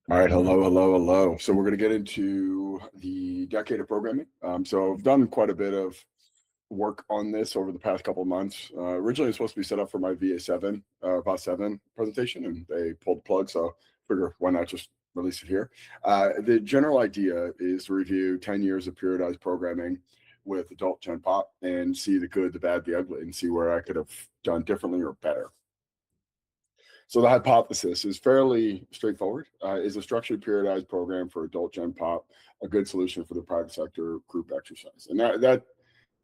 All right, hello. So we're going to get into the decade of programming. So I've done quite a bit of work on this over the past couple of months. Originally, it was supposed to be set up for my VA7, VOS 7 presentation, and they pulled the plug. So I figure why not just release it here. The general idea is to review 10 years of periodized programming with adult Gen Pop and see the good, the bad, the ugly, and see where I could have done differently or better. So the hypothesis is fairly straightforward. Is a structured periodized program for adult Gen Pop a good solution for the private sector group exercise? And that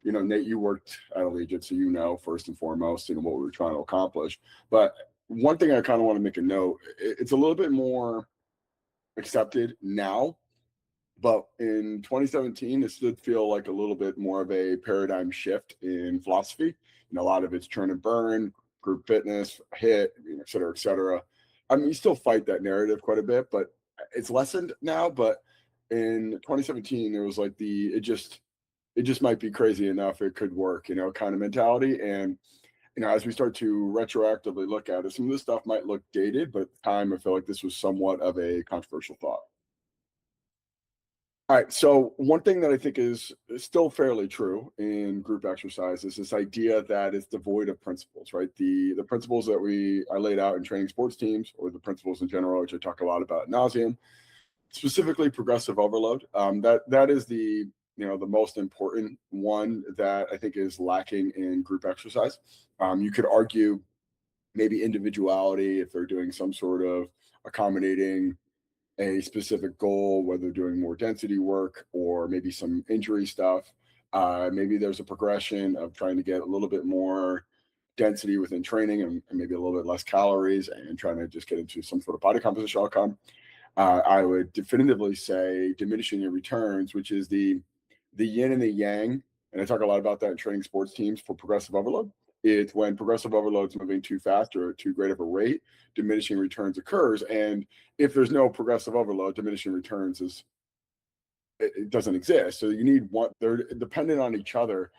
Nate, you worked at Allegiant, so first and foremost, what we were trying to accomplish. But one thing I kind of want to make a note, it's a little bit more accepted now, but in 2017, this did feel like a little bit more of a paradigm shift in philosophy. A lot of it's churn and burn, group fitness, HIIT, et cetera, et cetera. I mean, you still fight that narrative quite a bit, but it's lessened now. But in 2017, it was like it just might be crazy enough it could work, kind of mentality. And as we start to retroactively look at it, some of this stuff might look dated, but at the time I feel like this was somewhat of a controversial thought. All right, so one thing that I think is still fairly true in group exercise is this idea that it's devoid of principles, right? The principles that I laid out in training sports teams, or the principles in general, which I talk a lot about ad nauseum, specifically progressive overload. That is the most important one that I think is lacking in group exercise. You could argue maybe individuality if they're doing some sort of accommodating a specific goal, whether doing more density work or maybe some injury stuff. Maybe there's a progression of trying to get a little bit more density within training and maybe a little bit less calories and trying to just get into some sort of body composition outcome. I would definitively say diminishing your returns, which is the yin and the yang. And I talk a lot about that in training sports teams for progressive overload. It's when progressive overload is moving too fast or at too great of a rate, diminishing returns occurs. And if there's no progressive overload, diminishing returns it doesn't exist. So you need one, they're dependent on each other.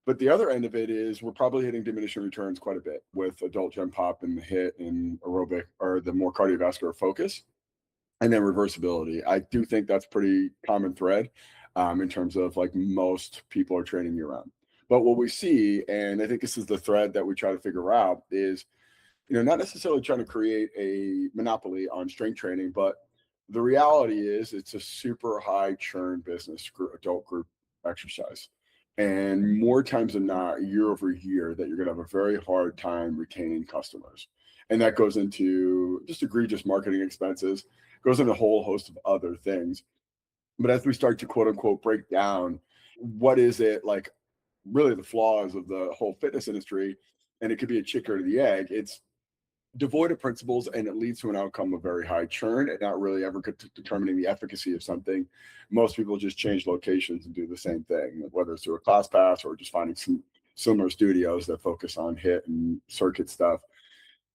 But the other end of it is we're probably hitting diminishing returns quite a bit with adult Gen Pop and the HIIT and aerobic, or the more cardiovascular focus. And then reversibility. I do think that's pretty common thread in terms of like most people are training year round. But what we see, and I think this is the thread that we try to figure out, is not necessarily trying to create a monopoly on strength training, but the reality is it's a super high churn business, adult group exercise. And more times than not, year over year, that you're going to have a very hard time retaining customers. And that goes into just egregious marketing expenses, goes into a whole host of other things. But as we start to quote unquote break down what is it like, really the flaws of the whole fitness industry, and it could be a chicken or the egg, it's devoid of principles and it leads to an outcome of very high churn and not really ever determining the efficacy of something. Most people just change locations and do the same thing, whether it's through a class pass or just finding some similar studios that focus on HIIT and circuit stuff.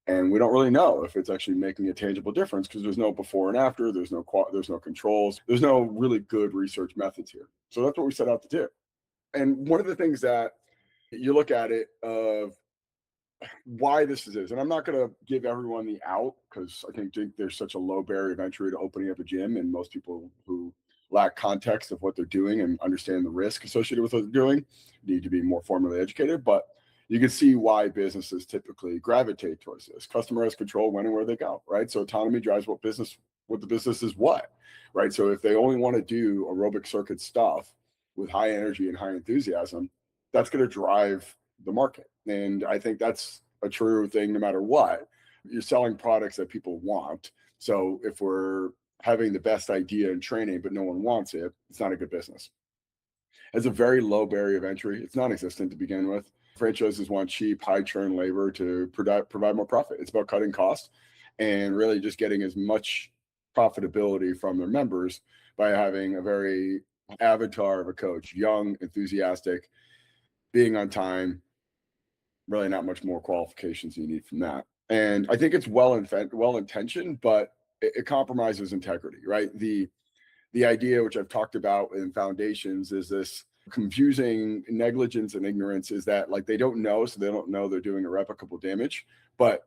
And we don't really know if it's actually making a tangible difference because there's no before and after, there's no controls, there's no really good research methods here. So that's what we set out to do. And one of the things that you look at it of why this is, and I'm not going to give everyone the out because I think there's such a low barrier of entry to opening up a gym, and most people who lack context of what they're doing and understand the risk associated with what they're doing need to be more formally educated. But you can see why businesses typically gravitate towards this. Customer has control when and where they go, right? So autonomy drives what the business is right? So if they only want to do aerobic circuit stuff with high energy and high enthusiasm, that's going to drive the market. And I think that's a true thing no matter what. You're selling products that people want. So if we're having the best idea in training, but no one wants it, it's not a good business. It has a very low barrier of entry. It's non-existent to begin with. Franchises want cheap, high churn labor to provide more profit. It's about cutting costs and really just getting as much profitability from their members by having a very avatar of a coach, young, enthusiastic, being on time, really not much more qualifications you need from that. And I think it's well-intentioned, but it compromises integrity, right? The idea, which I've talked about in Foundations, is this confusing negligence and ignorance is that like they don't know, so they don't know they're doing irreplicable damage, but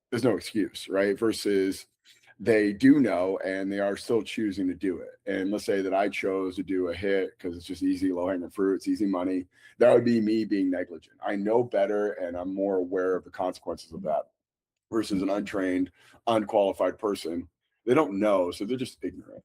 there's no excuse, right? Versus they do know and they are still choosing to do it. And let's say that I chose to do a hit because it's just easy, low hanging fruit, it's easy money. That would be me being negligent. I know better and I'm more aware of the consequences of that versus an untrained, unqualified person. They don't know, so they're just ignorant.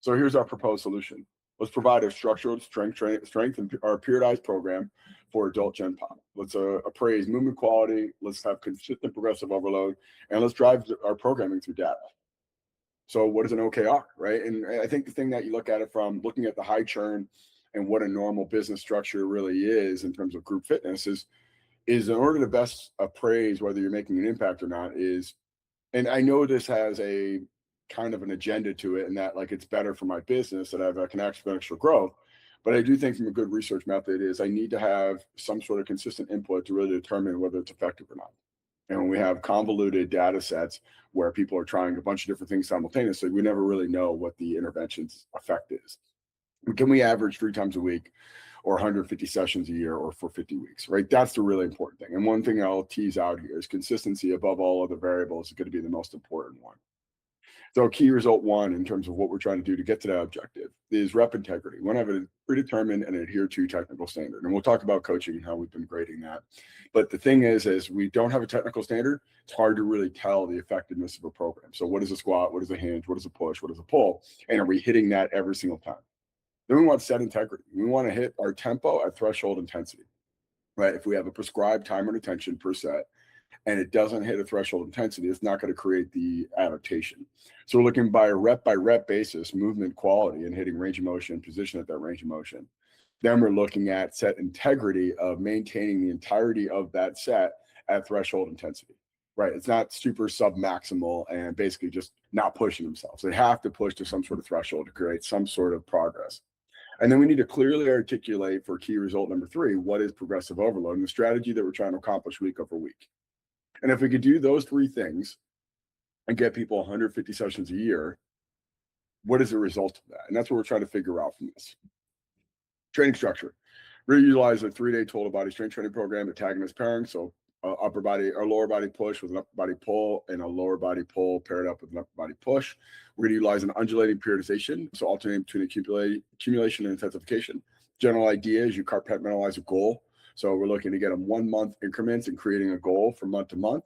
So here's our proposed solution. Let's provide a structured strength and our periodized program for adult Gen Pop. Let's appraise movement quality. Let's have consistent progressive overload, and let's drive our programming through data. So what is an OKR, right? And I think the thing that you look at it from looking at the high churn and what a normal business structure really is in terms of group fitness is in order to best appraise whether you're making an impact or not is, and I know this has a kind of an agenda to it and that like it's better for my business that I can exponential growth. But I do think from a good research method is I need to have some sort of consistent input to really determine whether it's effective or not. And when we have convoluted data sets where people are trying a bunch of different things simultaneously, we never really know what the intervention's effect is. Can we average 3 times a week or 150 sessions a year or for 50 weeks, right? That's the really important thing. And one thing I'll tease out here is consistency above all other variables is going to be the most important one. So key result 1 in terms of what we're trying to do to get to that objective is rep integrity. We want to have a predetermined and adhere to technical standard. And we'll talk about coaching and how we've been grading that. But the thing is we don't have a technical standard. It's hard to really tell the effectiveness of a program. So what is a squat? What is a hinge? What is a push? What is a pull? And are we hitting that every single time? Then we want set integrity. We want to hit our tempo at threshold intensity, right? If we have a prescribed time and attention per set, and it doesn't hit a threshold intensity, it's not going to create the adaptation. So we're looking by rep basis, movement quality and hitting range of motion, position at that range of motion. Then we're looking at set integrity of maintaining the entirety of that set at threshold intensity, right? It's not super sub-maximal and basically just not pushing themselves. They have to push to some sort of threshold to create some sort of progress. And then we need to clearly articulate for key result number 3, what is progressive overload and the strategy that we're trying to accomplish week over week. And if we could do those 3 things and get people 150 sessions a year, what is the result of that? And that's what we're trying to figure out from this. Training structure. We utilize a 3-day total body strength training program, antagonist pairing. So upper body or lower body push with an upper body pull and a lower body pull paired up with an upper body push. We're going to utilize an undulating periodization. So alternating between accumulation and intensification. General idea is you compartmentalize a goal. So we're looking to get them 1-month increments and creating a goal from month to month.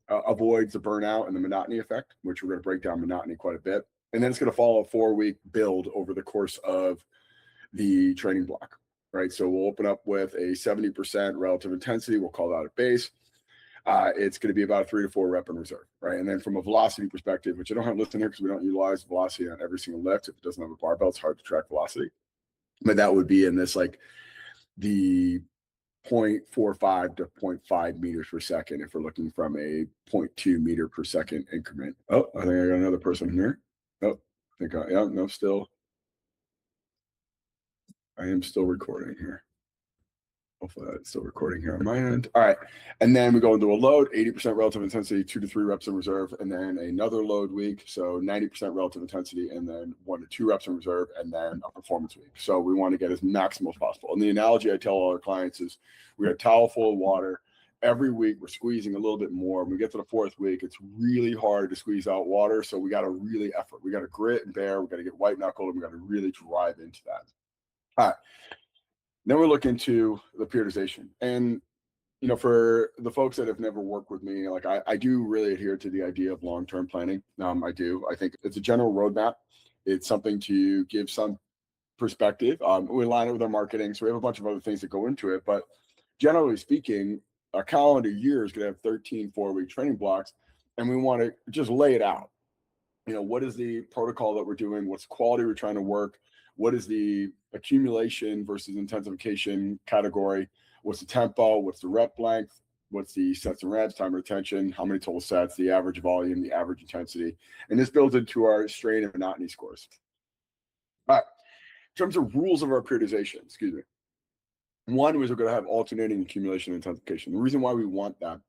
Avoids the burnout and the monotony effect, which we're going to break down monotony quite a bit. And then it's going to follow a 4-week build over the course of the training block, right? So we'll open up with a 70% relative intensity. We'll call that a base. It's going to be about a 3 to 4 rep in reserve, right? And then from a velocity perspective, which I don't have listed here because we don't utilize velocity on every single lift. If it doesn't have a barbell, it's hard to track velocity. But that would be in this like the 0.45 to 0.5 meters per second if we're looking from a 0.2 meter per second increment. Oh, I think I got another person here. Oh, I think I am still recording here. Hopefully that's still recording here on my end. All right. And then we go into a load, 80% relative intensity, 2 to 3 reps in reserve, and then another load week. So 90% relative intensity, and then 1 to 2 reps in reserve, and then a performance week. So we want to get as maximal as possible. And the analogy I tell all our clients is we got a towel full of water. Every week we're squeezing a little bit more. When we get to the 4th week, it's really hard to squeeze out water. So we got to really effort. We got to grit and bear. We got to get white knuckled, and we got to really drive into that. All right. Then we look into the periodization. And, you know, for the folks that have never worked with me, like I do really adhere to the idea of long-term planning. I do. I think it's a general roadmap. It's something to give some perspective. We align it with our marketing. So we have a bunch of other things that go into it. But generally speaking, a calendar year is going to have 13 4-week training blocks. And we want to just lay it out. You know, what is the protocol that we're doing? What's the quality we're trying to work? What is the accumulation versus intensification category? What's the tempo? What's the rep length? What's the sets and reps, time retention? How many total sets? The average volume, the average intensity. And this builds into our strain and monotony scores. All right. In terms of rules of our periodization, excuse me. One was we're going to have alternating accumulation and intensification. The reason why we want that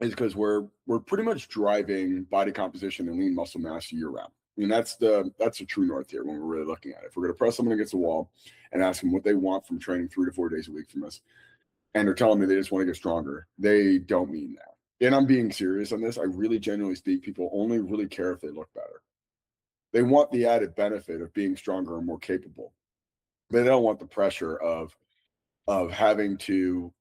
is because we're pretty much driving body composition and lean muscle mass year round. I mean, that's the true north here when we're really looking at it. If we're going to press someone against the wall and ask them what they want from training 3 to 4 days a week from us, and they're telling me they just want to get stronger, they don't mean that. and I'm being serious on this, I really genuinely speak, people only really care if they look better. They want the added benefit of being stronger and more capable. They don't want the pressure of having to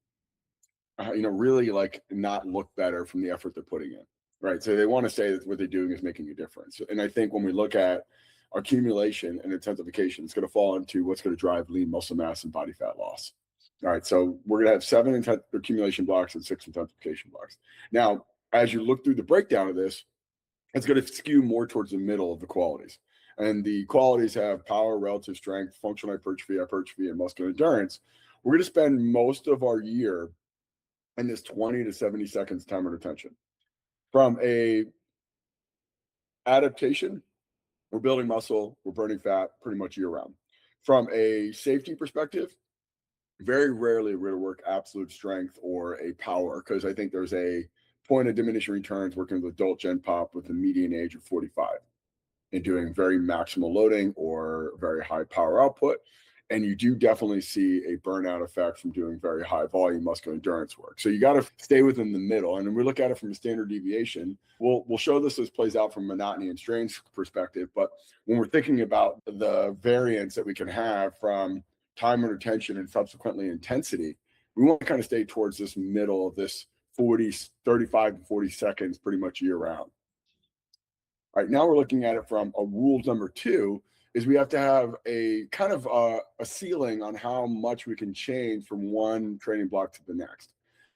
really like not look better from the effort they're putting in, right? So they want to say that what they're doing is making a difference. And I think when we look at accumulation and intensification, it's going to fall into what's going to drive lean muscle mass and body fat loss. All right, so we're going to have 7 accumulation blocks and 6 intensification blocks. Now, as you look through the breakdown of this, it's going to skew more towards the middle of the qualities. And the qualities have power, relative strength, functional hypertrophy, and muscular endurance. We're going to spend most of our year in this 20 to 70 seconds time under tension. From a adaptation, we're building muscle, we're burning fat pretty much year round. From a safety perspective, very rarely we're going to work absolute strength or a power, because I think there's a point of diminishing returns working with adult gen pop with a median age of 45 and doing very maximal loading or very high power output. And you do definitely see a burnout effect from doing very high volume muscular endurance work. So you got to stay within the middle. And when we look at it from a standard deviation, we'll show this as plays out from monotony and strain perspective. But when we're thinking about the variance that we can have from time under tension and subsequently intensity, we want to kind of stay towards this middle of this 35 to 40 seconds pretty much year round. All right, now we're looking at it from a rule number 2 is we have to have a kind of a ceiling on how much we can change from one training block to the next.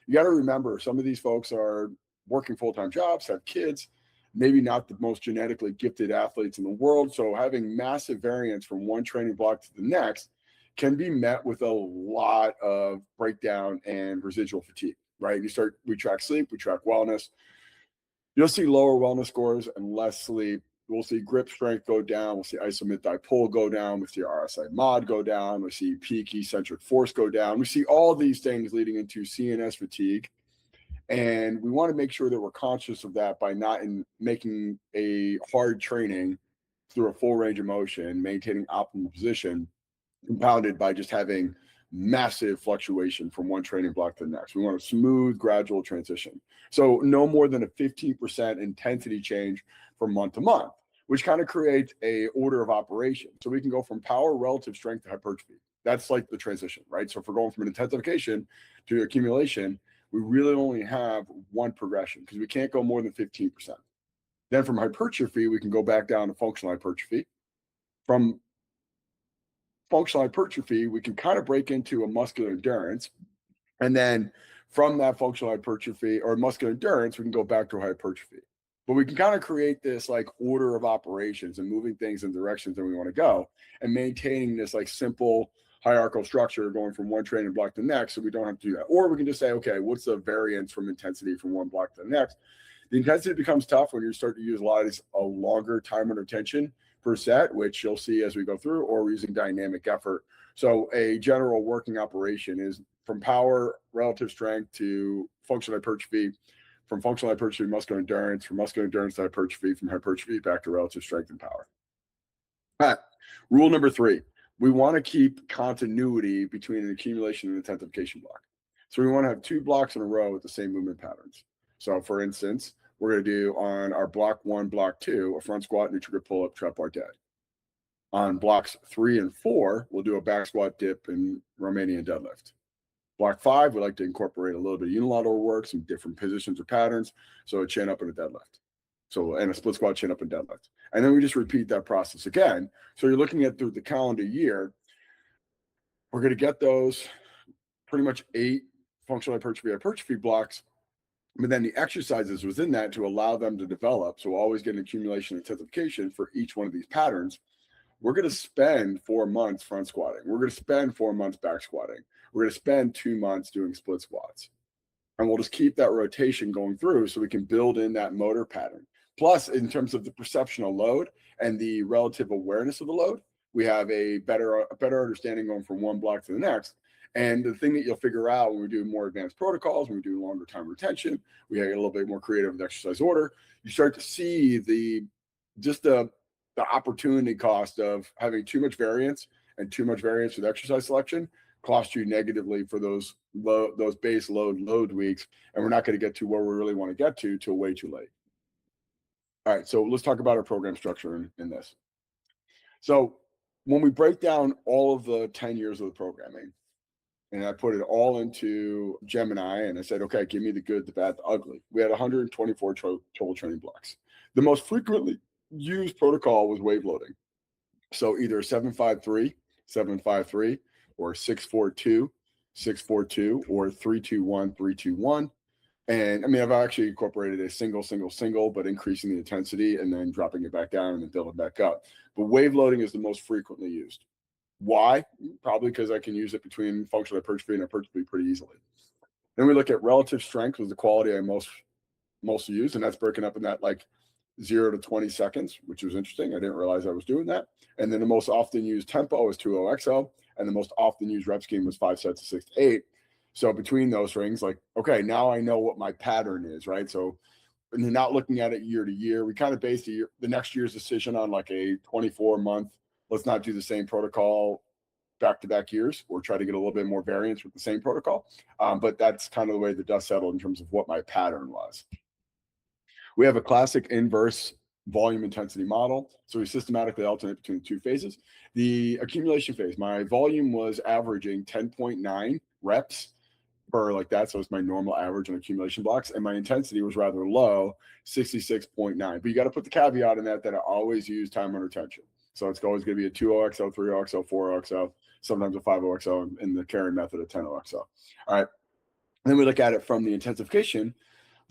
You got to remember, some of these folks are working full-time jobs, have kids, maybe not the most genetically gifted athletes in the world. So having massive variance from one training block to the next can be met with a lot of breakdown and residual fatigue, right? We track sleep, we track wellness. You'll see lower wellness scores and less sleep. We'll see grip strength go down. We'll see iso dipole go down. We'll see RSI mod go down. We'll see peak eccentric force go down. We see all these things leading into CNS fatigue. And we want to make sure that we're conscious of that by not making a hard training through a full range of motion, maintaining optimal position, compounded by just having massive fluctuation from one training block to the next. We want a smooth, gradual transition. So no more than a 15% intensity change from month to month, which kind of creates a order of operation. So we can go from power, relative strength to hypertrophy. That's like the transition, right? So if we're going from an intensification to accumulation, we really only have one progression because we can't go more than 15%. Then from hypertrophy, we can go back down to functional hypertrophy. From functional hypertrophy, we can kind of break into a muscular endurance. And then from that functional hypertrophy or muscular endurance, we can go back to hypertrophy. But we can kind of create this like order of operations and moving things in directions that we want to go and maintaining this like simple hierarchical structure going from one training block to the next. So we don't have to do that. Or we can just say, okay, what's the variance from intensity from one block to the next? The intensity becomes tough when you start to use a lot of these a longer time under tension per set, which you'll see as we go through, or we're using dynamic effort. So a general working operation is from power, relative strength to functional hypertrophy, from functional hypertrophy to muscular endurance, from muscular endurance to hypertrophy, from hypertrophy back to relative strength and power. All right. Rule number 3, we want to keep continuity between an accumulation and intensification block. So we want to have 2 blocks in a row with the same movement patterns. So for instance, we're going to do on our block 1, block 2, a front squat, neutral grip pull-up, trap bar dead. On blocks 3 and 4, we'll do a back squat, dip, and Romanian deadlift. Block 5, we like to incorporate a little bit of unilateral work, some different positions or patterns. So a chin up and a deadlift. So, and a split squat, chin up and deadlift. And then we just repeat that process again. So you're looking at through the calendar year, we're going to get those pretty much 8 functional hypertrophy blocks. But then the exercises within that to allow them to develop. So always get an accumulation and intensification for each one of these patterns. We're going to spend 4 months front squatting. We're going to spend 4 months back squatting. We're going to spend 2 months doing split squats. And we'll just keep that rotation going through so we can build in that motor pattern. Plus, in terms of the perceptional load and the relative awareness of the load, we have a better understanding going from one block to the next. And the thing that you'll figure out when we do more advanced protocols, when we do longer time retention, we get a little bit more creative with exercise order. You start to see the opportunity cost of having too much variance and too much variance with exercise selection cost you negatively for those base load weeks, and we're not going to get to where we really want to get to till way too late. All right, so let's talk about our program structure in this. So when we break down all of the 10 years of the programming, and I put it all into Gemini, and I said, okay, give me the good, the bad, the ugly. We had 124 total training blocks. The most frequently used protocol was wave loading. So either 753, 753, or 642, 642, or 321, 321. And I mean, I've actually incorporated a single, but increasing the intensity and then dropping it back down and then building back up. But wave loading is the most frequently used. Why? Probably because I can use it between functional hypertrophy and hypertrophy pretty easily. Then we look at relative strength was the quality I most used, and that's broken up in that like 0 to 20 seconds, which was interesting. I didn't realize I was doing that. And then the most often used tempo was 2-0-XO, and the most often used rep scheme was 5 sets of 6 to 8. So between those rings, like, okay, now I know what my pattern is, right? So when you're not looking at it year to year, we kind of base the next year's decision on like a 24-month. Let's not do the same protocol back-to-back years, or try to get a little bit more variance with the same protocol. But that's kind of the way the dust settled in terms of what my pattern was. We have a classic inverse volume intensity model. So we systematically alternate between the two phases. The accumulation phase, my volume was averaging 10.9 reps per like that. So it's my normal average on accumulation blocks. And my intensity was rather low, 66.9. But you got to put the caveat in that I always use time under tension. So it's always going to be a 2-0-XO, 3-0-XO, 4-0-XO, sometimes a 5-0-XO in the carry method of 10-0-XO. All right. And then we look at it from the intensification.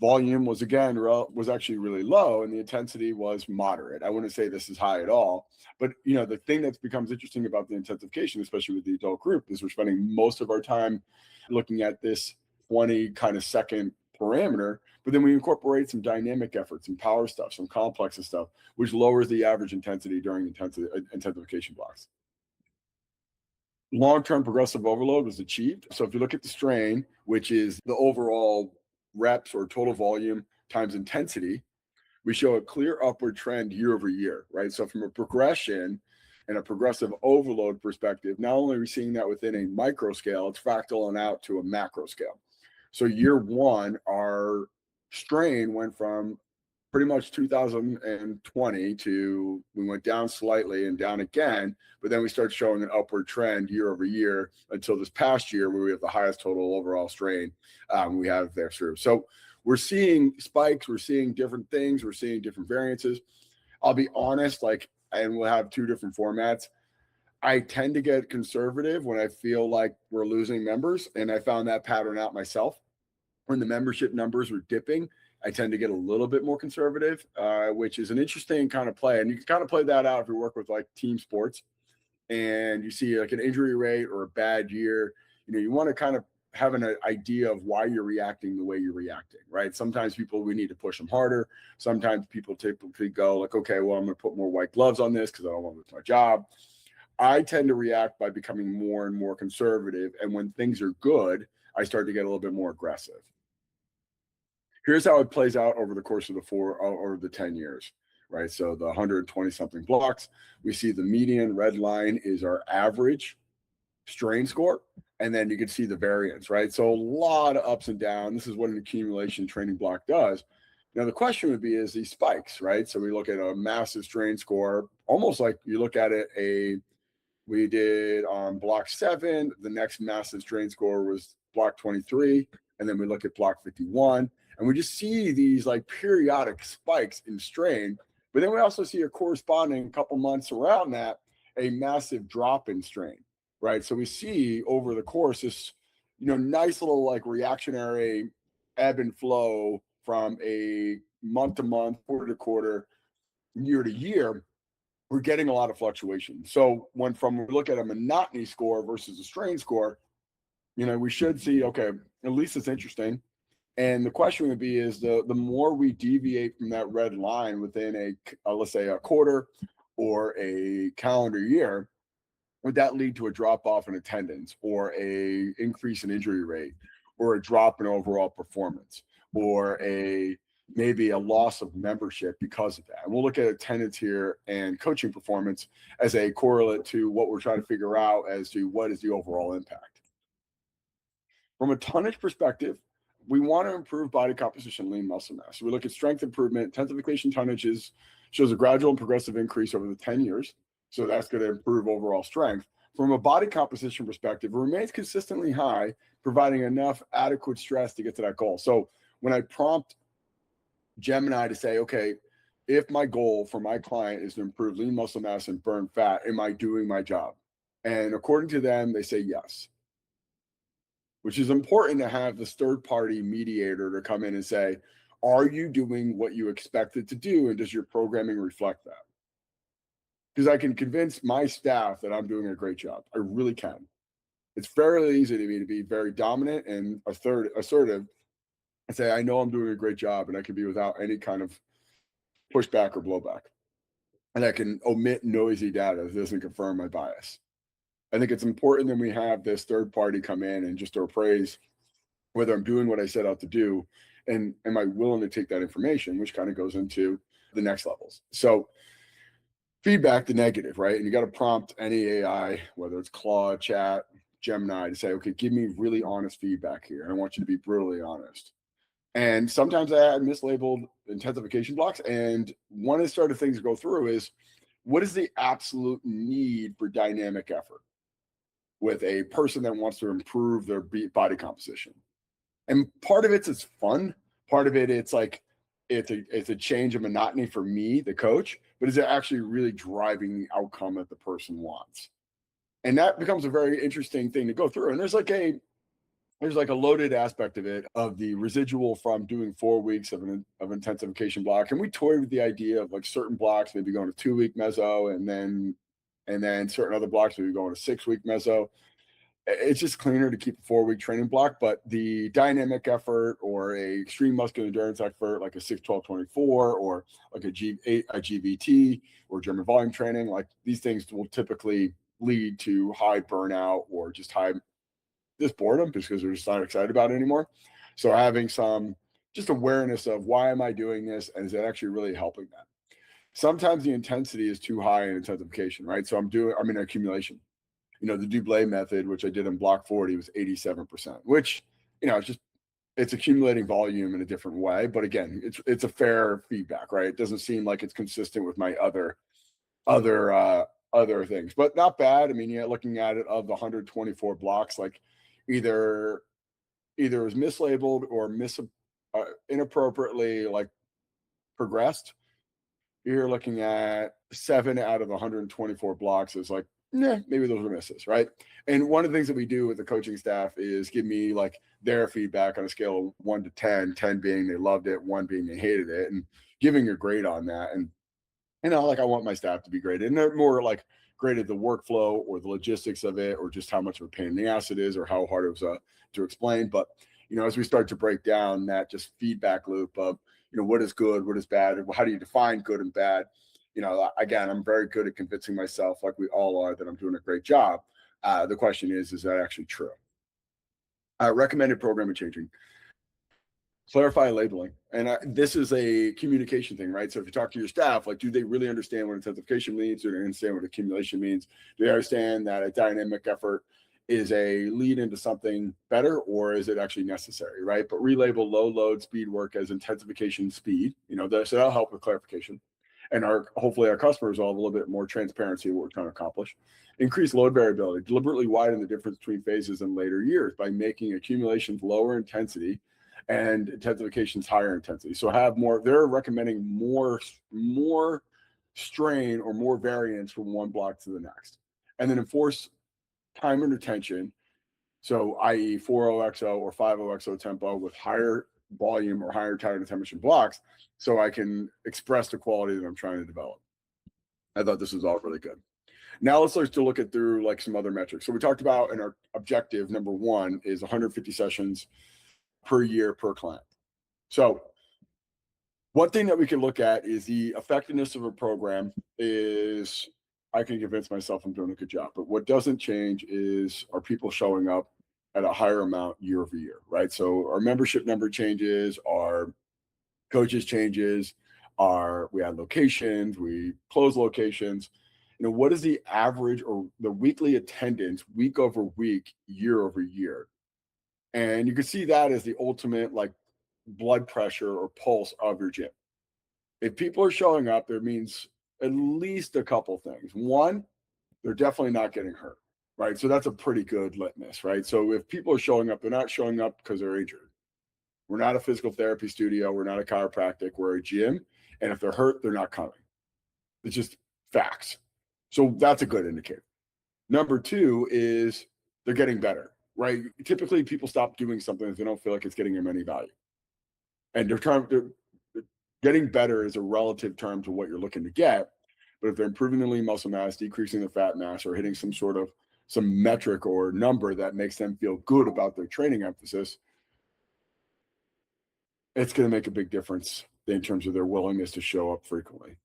Volume was actually really low, and the intensity was moderate. I wouldn't say this is high at all, but the thing that becomes interesting about the intensification, especially with the adult group, is we're spending most of our time looking at this 20 kind of second parameter, but then we incorporate some dynamic efforts, some power stuff, some complex stuff, which lowers the average intensity during intensification blocks. Long-term progressive overload was achieved. So if you look at the strain, which is the overall reps or total volume times intensity, we show a clear upward trend year over year, right? So from a progression and a progressive overload perspective, not only are we seeing that within a micro scale, it's fractaling out to a macro scale. So year one, our strain went from pretty much 2020 to we went down slightly and down again, but then we started showing an upward trend year over year until this past year where we have the highest total overall strain we have there through. So we're seeing spikes, we're seeing different things, we're seeing different variances. I'll be honest, and we'll have two different formats. I tend to get conservative when I feel like we're losing members, and I found that pattern out myself. When the membership numbers were dipping, I tend to get a little bit more conservative, which is an interesting kind of play. And you can kind of play that out if you work with like team sports and you see like an injury rate or a bad year. You want to kind of have an idea of why you're reacting the way you're reacting, right? Sometimes we need to push them harder. Sometimes people typically go like, okay, well, I'm going to put more white gloves on this because I don't want to lose my job. I tend to react by becoming more and more conservative. And when things are good, I start to get a little bit more aggressive. Here's how it plays out over the course of the 10 years, right? So the 120 something blocks, we see the median red line is our average strain score. And then you can see the variance, right? So a lot of ups and downs. This is what an accumulation training block does. Now, the question would be, is these spikes, right? So we look at a massive strain score, almost like you look at it, we did on block 7, the next massive strain score was block 23. And then we look at block 51. And we just see these like periodic spikes in strain, but then we also see a corresponding couple months around that, a massive drop in strain, right? So we see over the course this, nice little like reactionary ebb and flow from a month to month, quarter to quarter, year to year. We're getting a lot of fluctuation. So when we look at a monotony score versus a strain score, we should see, okay, at least it's interesting. And the question would be is the more we deviate from that red line within let's say a quarter or a calendar year, would that lead to a drop off in attendance or a increase in injury rate or a drop in overall performance or maybe a loss of membership because of that? And we'll look at attendance here and coaching performance as a correlate to what we're trying to figure out as to what is the overall impact. From a tonnage perspective, we want to improve body composition, lean muscle mass. So we look at strength improvement. Intensification tonnages shows a gradual and progressive increase over the 10 years. So that's going to improve overall strength. From a body composition perspective, it remains consistently high, providing enough adequate stress to get to that goal. So when I prompt Gemini to say, okay, if my goal for my client is to improve lean muscle mass and burn fat, am I doing my job? And according to them, they say yes, which is important to have this third party mediator to come in and say, are you doing what you expected to do? And does your programming reflect that? Because I can convince my staff that I'm doing a great job. I really can. It's fairly easy to me to be very dominant and assertive and say, I know I'm doing a great job, and I can be without any kind of pushback or blowback. And I can omit noisy data that doesn't confirm my bias. I think it's important that we have this third party come in and just to appraise whether I'm doing what I set out to do, and am I willing to take that information, which kind of goes into the next levels. So feedback, the negative, right? And you got to prompt any AI, whether it's Claude, Chat, Gemini, to say, okay, give me really honest feedback here. And I want you to be brutally honest. And sometimes I add mislabeled intensification blocks. And one of the sort of things to go through is, what is the absolute need for dynamic effort with a person that wants to improve their body composition? And part of it's fun. Part of it, it's like, it's a change of monotony for me, the coach, but is it actually really driving the outcome that the person wants? And that becomes a very interesting thing to go through. And there's like a loaded aspect of it, of the residual from doing 4 weeks of intensification block. And we toyed with the idea of like certain blocks maybe going to 2-week meso, and then certain other blocks maybe going to 6-week meso. It's just cleaner to keep a 4-week training block, but the dynamic effort or a extreme muscular endurance effort, like a 6-12-24 or like a GVT or German volume training, like these things will typically lead to high burnout or just high this boredom because they're just not excited about it anymore. So having some just awareness of, why am I doing this? And is it actually really helping that? Sometimes the intensity is too high in intensification, right? So I'm in accumulation. The Dublé method, which I did in block 40, was 87%, which, it's accumulating volume in a different way. But again, it's a fair feedback, right? It doesn't seem like it's consistent with my other things, but not bad. I mean, looking at it, of the 124 blocks, like either it was mislabeled or inappropriately like progressed. You're looking at 7 out of 124 blocks is like, maybe those were misses, right? And one of the things that we do with the coaching staff is give me like their feedback on a scale of 1 to 10, 10 being they loved it, 1 being they hated it, and giving a grade on that. And like I want my staff to be graded, and they're more like graded the workflow or the logistics of it, or just how much of a pain in the ass it is, or how hard it was to explain. But as we start to break down that just feedback loop of what is good, what is bad, how do you define good and bad? Again, I'm very good at convincing myself, like we all are, that I'm doing a great job. The question is that actually true? Recommended programming changing. Clarify labeling. And this is a communication thing, right? So if you talk to your staff, like, do they really understand what intensification means? Do they understand what accumulation means? Do they understand that a dynamic effort is a lead into something better, or is it actually necessary, right? But relabel low load speed work as intensification speed, so that'll help with clarification. And hopefully our customers will have a little bit more transparency of what we're trying to accomplish. Increase load variability, deliberately widen the difference between phases in later years by making accumulations lower intensity and intensifications higher intensity. So they're recommending more strain or more variance from one block to the next. And then enforce time and retention. So i.e. 4.0XO or 5.0XO tempo with higher volume or higher time and attention blocks, so I can express the quality that I'm trying to develop. I thought this was all really good. Now let's start to look at through like some other metrics. So we talked about in our objective, number 1 is 150 sessions per year per client. So one thing that we can look at is the effectiveness of a program is, I can convince myself I'm doing a good job. But what doesn't change is, are people showing up at a higher amount year over year, right? So our membership number changes, our coaches changes, we add locations, we close locations. What is the average or the weekly attendance week over week, year over year? And you can see that as the ultimate like blood pressure or pulse of your gym. If people are showing up, it means at least a couple things. One, they're definitely not getting hurt, right? So that's a pretty good litmus, right? So if people are showing up, they're not showing up because they're injured. We're not a physical therapy studio. We're not a chiropractic. We're a gym. And if they're hurt, they're not coming. It's just facts. So that's a good indicator. Number two is they're getting better, right? Typically, people stop doing something if they don't feel like it's getting them any value. And they're getting better is a relative term to what you're looking to get. But if they're improving the lean muscle mass, decreasing the fat mass, or hitting some metric or number that makes them feel good about their training emphasis, it's going to make a big difference in terms of their willingness to show up frequently.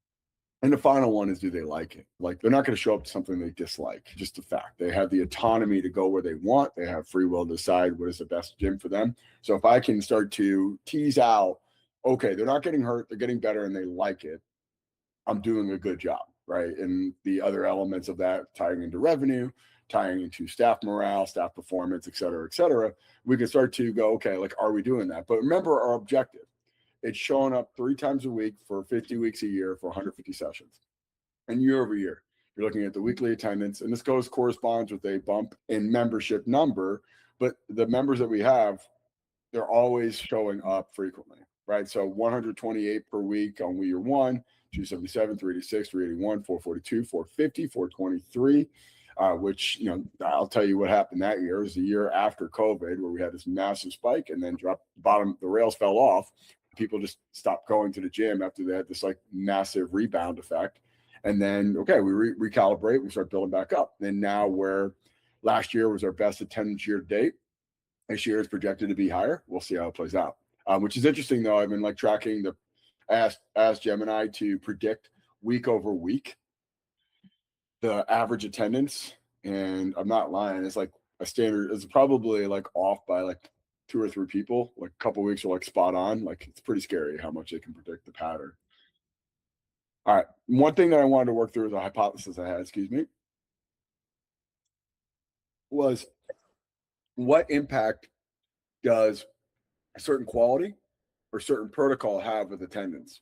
And the final one is, do they like it? Like, they're not going to show up to something they dislike, just a fact. They have the autonomy to go where they want. They have free will to decide what is the best gym for them. So if I can start to tease out, okay, they're not getting hurt, they're getting better, and they like it, I'm doing a good job, right? And the other elements of that, tying into revenue, tying into staff morale, staff performance, et cetera, we can start to go, okay, like, are we doing that? But remember our objective. It's showing up 3 times a week for 50 weeks a year for 150 sessions. And year over year, you're looking at the weekly attendance, and this corresponds with a bump in membership number, but the members that we have, they're always showing up frequently, right? So 128 per week on year one, 277, 386, 381, 442, 450, 423, which, I'll tell you what happened that year. It was the year after COVID where we had this massive spike and then the rails fell off. People just stopped going to the gym after they had this like massive rebound effect. And then, okay, we recalibrate, we start building back up. And now last year was our best attendance year to date. This year is projected to be higher. We'll see how it plays out. Which is interesting though. I've been like tracking asked Gemini to predict week over week the average attendance. And I'm not lying. It's like a standard, it's probably like off by like 2 or 3 people. Like a couple of weeks are like spot on. Like, it's pretty scary how much they can predict the pattern. All right. One thing that I wanted to work through is a hypothesis I had, was what impact does a certain quality or certain protocol have with attendance?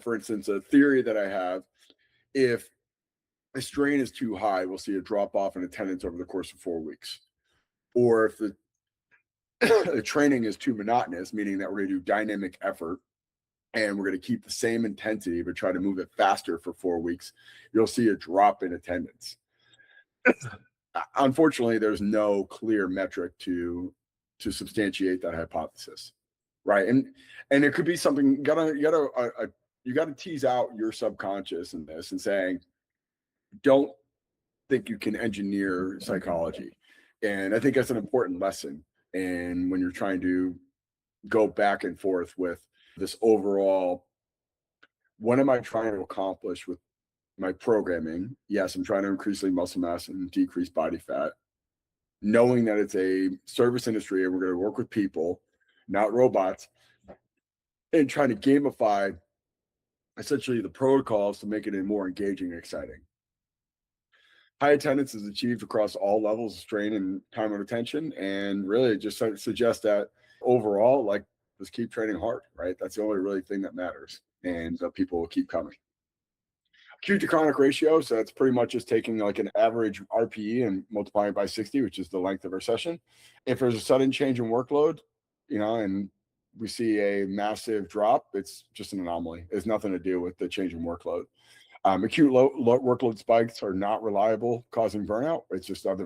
For instance, a theory that I have, if a strain is too high, we'll see a drop off in attendance over the course of 4 weeks. Or if the training is too monotonous, meaning that we're going to do dynamic effort and we're going to keep the same intensity but try to move it faster for 4 weeks, you'll see a drop in attendance. Unfortunately, there's no clear metric to substantiate that hypothesis, right? And it could be something, you gotta tease out your subconscious in this and saying, don't think you can engineer psychology. And I think that's an important lesson. And when you're trying to go back and forth with this overall, what am I trying to accomplish with my programming? Yes, I'm trying to increase lean muscle mass and decrease body fat, knowing that it's a service industry and we're going to work with people, not robots, and trying to gamify essentially the protocols to make it more engaging and exciting. High attendance is achieved across all levels of strain and time and attention, and really just suggests that overall, like, just keep training hard, right? That's the only really thing that matters, and people will keep coming. Acute to chronic ratio, so that's pretty much just taking like an average RPE and multiplying it by 60, which is the length of our session. If there's a sudden change in workload, and we see a massive drop, it's just an anomaly. It's nothing to do with the change in workload. Acute low workload spikes are not reliable, causing burnout. It's just other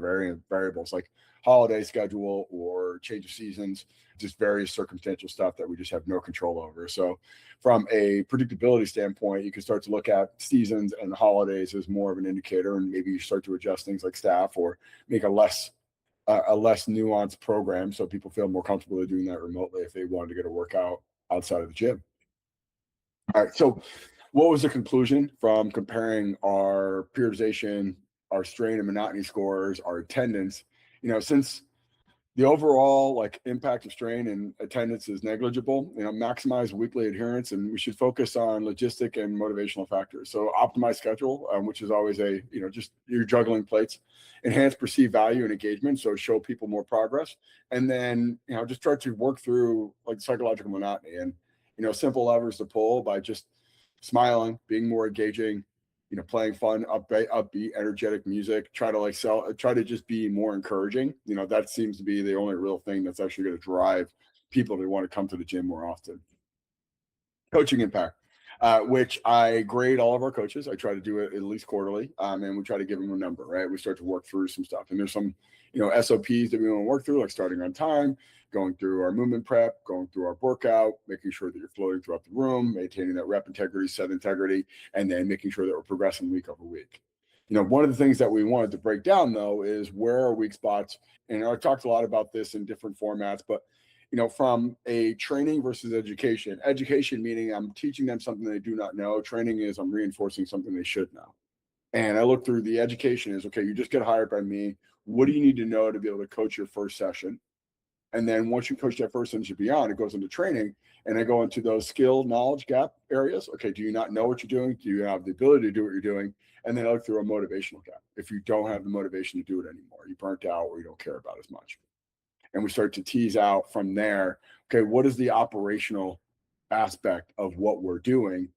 variables like holiday schedule or change of seasons, just various circumstantial stuff that we just have no control over. So from a predictability standpoint, you can start to look at seasons and holidays as more of an indicator, and maybe you start to adjust things like staff or make a less nuanced program so people feel more comfortable doing that remotely if they wanted to get a workout outside of the gym. All right, so what was the conclusion from comparing our periodization, our strain and monotony scores, our attendance? Since The overall like impact of strain and attendance is negligible. Maximize weekly adherence, and we should focus on logistic and motivational factors. So optimize schedule, which is always just you're juggling plates. Enhance perceived value and engagement, so show people more progress, and then just try to work through like psychological monotony and simple levers to pull by just smiling, being more engaging, playing fun, upbeat, energetic music. Try to just be more encouraging. That seems to be the only real thing that's actually going to drive people to want to come to the gym more often. Coaching impact, which I grade all of our coaches. I try to do it at least quarterly, and we try to give them a number, right? We start to work through some stuff, and there's some, SOPs that we want to work through, like starting on time, going through our movement prep, going through our workout, making sure that you're floating throughout the room, maintaining that rep integrity, set integrity, and then making sure that we're progressing week over week. One of the things that we wanted to break down though is where are weak spots, and I talked a lot about this in different formats, but from a training versus education. Education meaning I'm teaching them something they do not know. Training is I'm reinforcing something they should know. And I look through the education is, okay, you just get hired by me. What do you need to know to be able to coach your first session? And then once you coach that first session beyond, it goes into training. And I go into those skill knowledge gap areas. Okay, do you not know what you're doing? Do you have the ability to do what you're doing? And then I look through a motivational gap. If you don't have the motivation to do it anymore, you burnt out or you don't care about as much. And we start to tease out from there, okay, what is the operational aspect of what we're doing,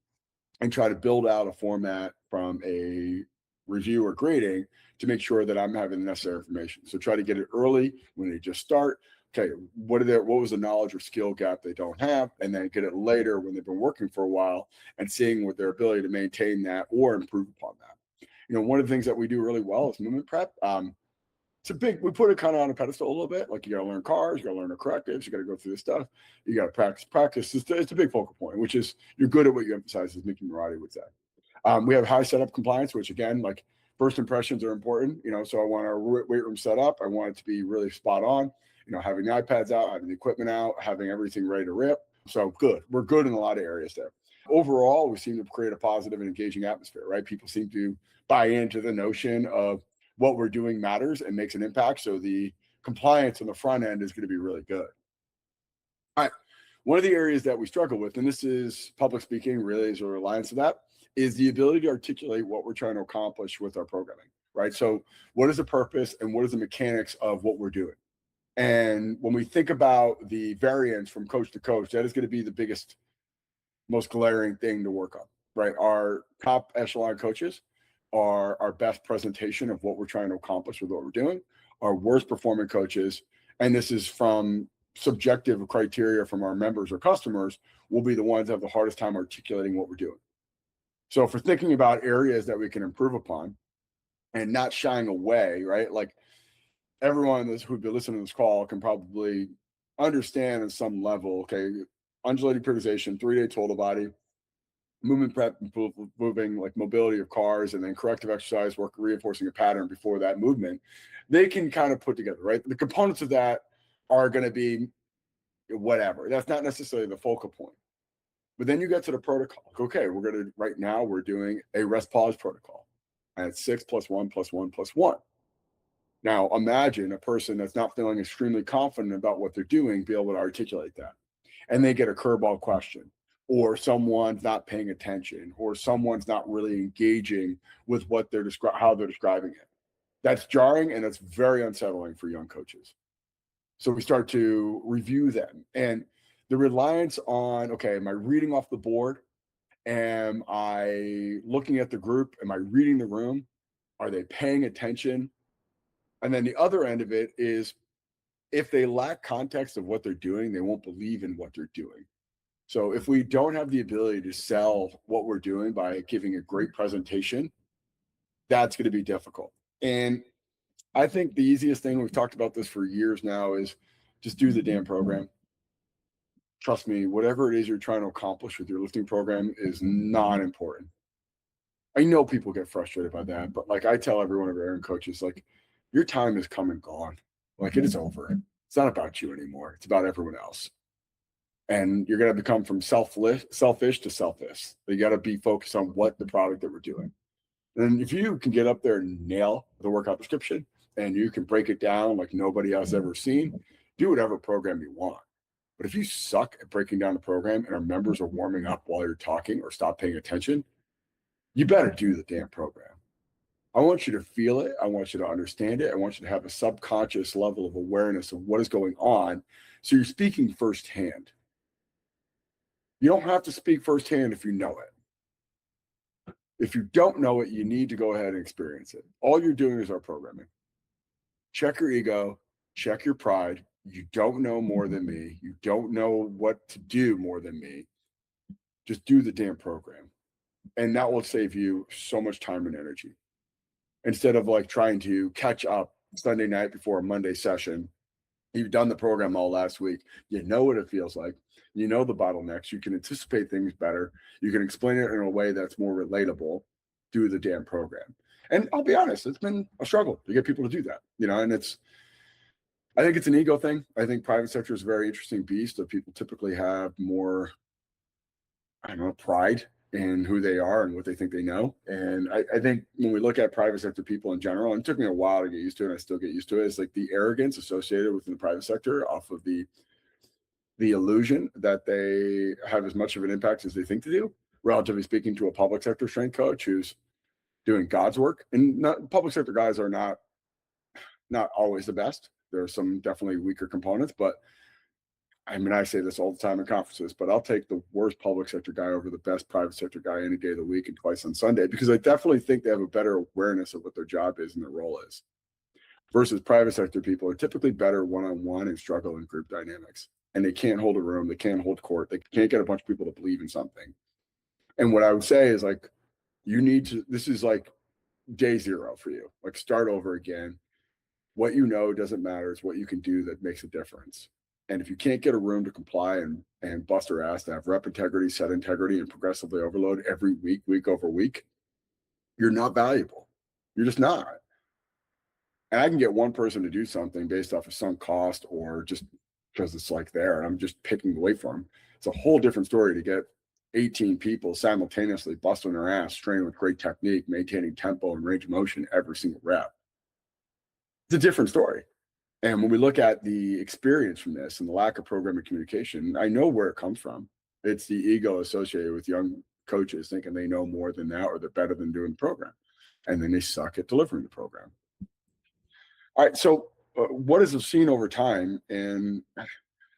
and try to build out a format from a review or grading to make sure that I'm having the necessary information. So try to get it early when they just start. Okay, what was the knowledge or skill gap they don't have, and then get it later when they've been working for a while and seeing what their ability to maintain that or improve upon that. One of the things that we do really well is movement prep. We put it kind of on a pedestal a little bit. Like, you got to learn cars, you got to learn the correctives, you got to go through this stuff. You got to practice. It's a big focal point, which is you're good at what you emphasize, as Mickey Marotti would say. We have high setup compliance, which again, like first impressions are important, so I want our weight room set up. I want it to be really spot on, having the iPads out, having the equipment out, having everything ready to rip. So good. We're good in a lot of areas there. Overall, we seem to create a positive and engaging atmosphere, right? People seem to buy into the notion of what we're doing matters and makes an impact. So the compliance on the front end is going to be really good. All right. One of the areas that we struggle with, and this is public speaking, really is a reliance to that, is the ability to articulate what we're trying to accomplish with our programming, right? So what is the purpose and what is the mechanics of what we're doing? And when we think about the variance from coach to coach, that is going to be the biggest, most glaring thing to work on, right? Our top echelon coaches are our best presentation of what we're trying to accomplish with what we're doing. Our worst performing coaches, and this is from subjective criteria from our members or customers, will be the ones that have the hardest time articulating what we're doing. So if we're thinking about areas that we can improve upon and not shying away, right? Like everyone who'd be listening to this call can probably understand at some level, okay, undulating periodization, 3-day total body, movement prep, moving like mobility of cars, and then corrective exercise work, reinforcing a pattern before that movement, they can kind of put together, right? The components of that are going to be whatever. That's not necessarily the focal point. But then you get to the protocol. Okay, right now we're doing a rest pause protocol. And it's 6 + 1 + 1 + 1. Now imagine a person that's not feeling extremely confident about what they're doing be able to articulate that. And they get a curveball question, or someone's not paying attention, or someone's not really engaging with what how they're describing it. That's jarring, and it's very unsettling for young coaches. So we start to review them, and the reliance on, okay, am I reading off the board? Am I looking at the group? Am I reading the room? Are they paying attention? And then the other end of it is, if they lack context of what they're doing, they won't believe in what they're doing. So if we don't have the ability to sell what we're doing by giving a great presentation, that's going to be difficult. And I think the easiest thing, we've talked about this for years now, is just do the damn program. Trust me, whatever it is you're trying to accomplish with your lifting program is not important. I know people get frustrated by that, but like I tell every one of our coaches, like, your time is come and gone. Like, it is over. It's not about you anymore. It's about everyone else. And you're going to become from selfish to selfless. You got to be focused on what the product that we're doing. And if you can get up there and nail the workout description, and you can break it down like nobody else ever seen, do whatever program you want. But if you suck at breaking down the program and our members are warming up while you're talking or stop paying attention, you better do the damn program. I want you to feel it. I want you to understand it. I want you to have a subconscious level of awareness of what is going on. So you're speaking firsthand. You don't have to speak firsthand if you know it. If you don't know it, you need to go ahead and experience it. All you're doing is our programming. Check your ego, check your pride. You don't know more than me. You don't know what to do more than me. Just do the damn program. And that will save you so much time and energy. Instead of like trying to catch up Sunday night before a Monday session, you've done the program all last week. You know what it feels like. You know the bottlenecks. You can anticipate things better. You can explain it in a way that's more relatable. Do the damn program. And I'll be honest, it's been a struggle to get people to do that, and I think it's an ego thing. I think private sector is a very interesting beast that people typically have more, pride in who they are and what they think they know. And I think when we look at private sector people in general, and it took me a while to get used to it, and I still get used to it, it's like the arrogance associated within the private sector off of the illusion that they have as much of an impact as they think to do, relatively speaking to a public sector strength coach who's doing God's work. And public sector guys are not always the best. There are some definitely weaker components, but I say this all the time in conferences, but I'll take the worst public sector guy over the best private sector guy any day of the week and twice on Sunday, because I definitely think they have a better awareness of what their job is and their role is. Versus private sector people are typically better one-on-one and struggle in group dynamics. And they can't hold a room, they can't hold court, they can't get a bunch of people to believe in something. And what I would say is like, this is like day zero for you. Like start over again. What you know doesn't matter. It's what you can do that makes a difference. And if you can't get a room to comply and bust their ass to have rep integrity, set integrity, and progressively overload every week over week, you're not valuable. You're just not. And I can get one person to do something based off of sunk cost or just because it's like there and I'm just picking away from them. It's a whole different story to get 18 people simultaneously busting their ass, training with great technique, maintaining tempo and range of motion every single rep. It's a different story. And when we look at the experience from this and the lack of programming communication, I know where it comes from. It's the ego associated with young coaches thinking they know more than that or they're better than doing the program. And then they suck at delivering the program. All right. So what is seen over time? And I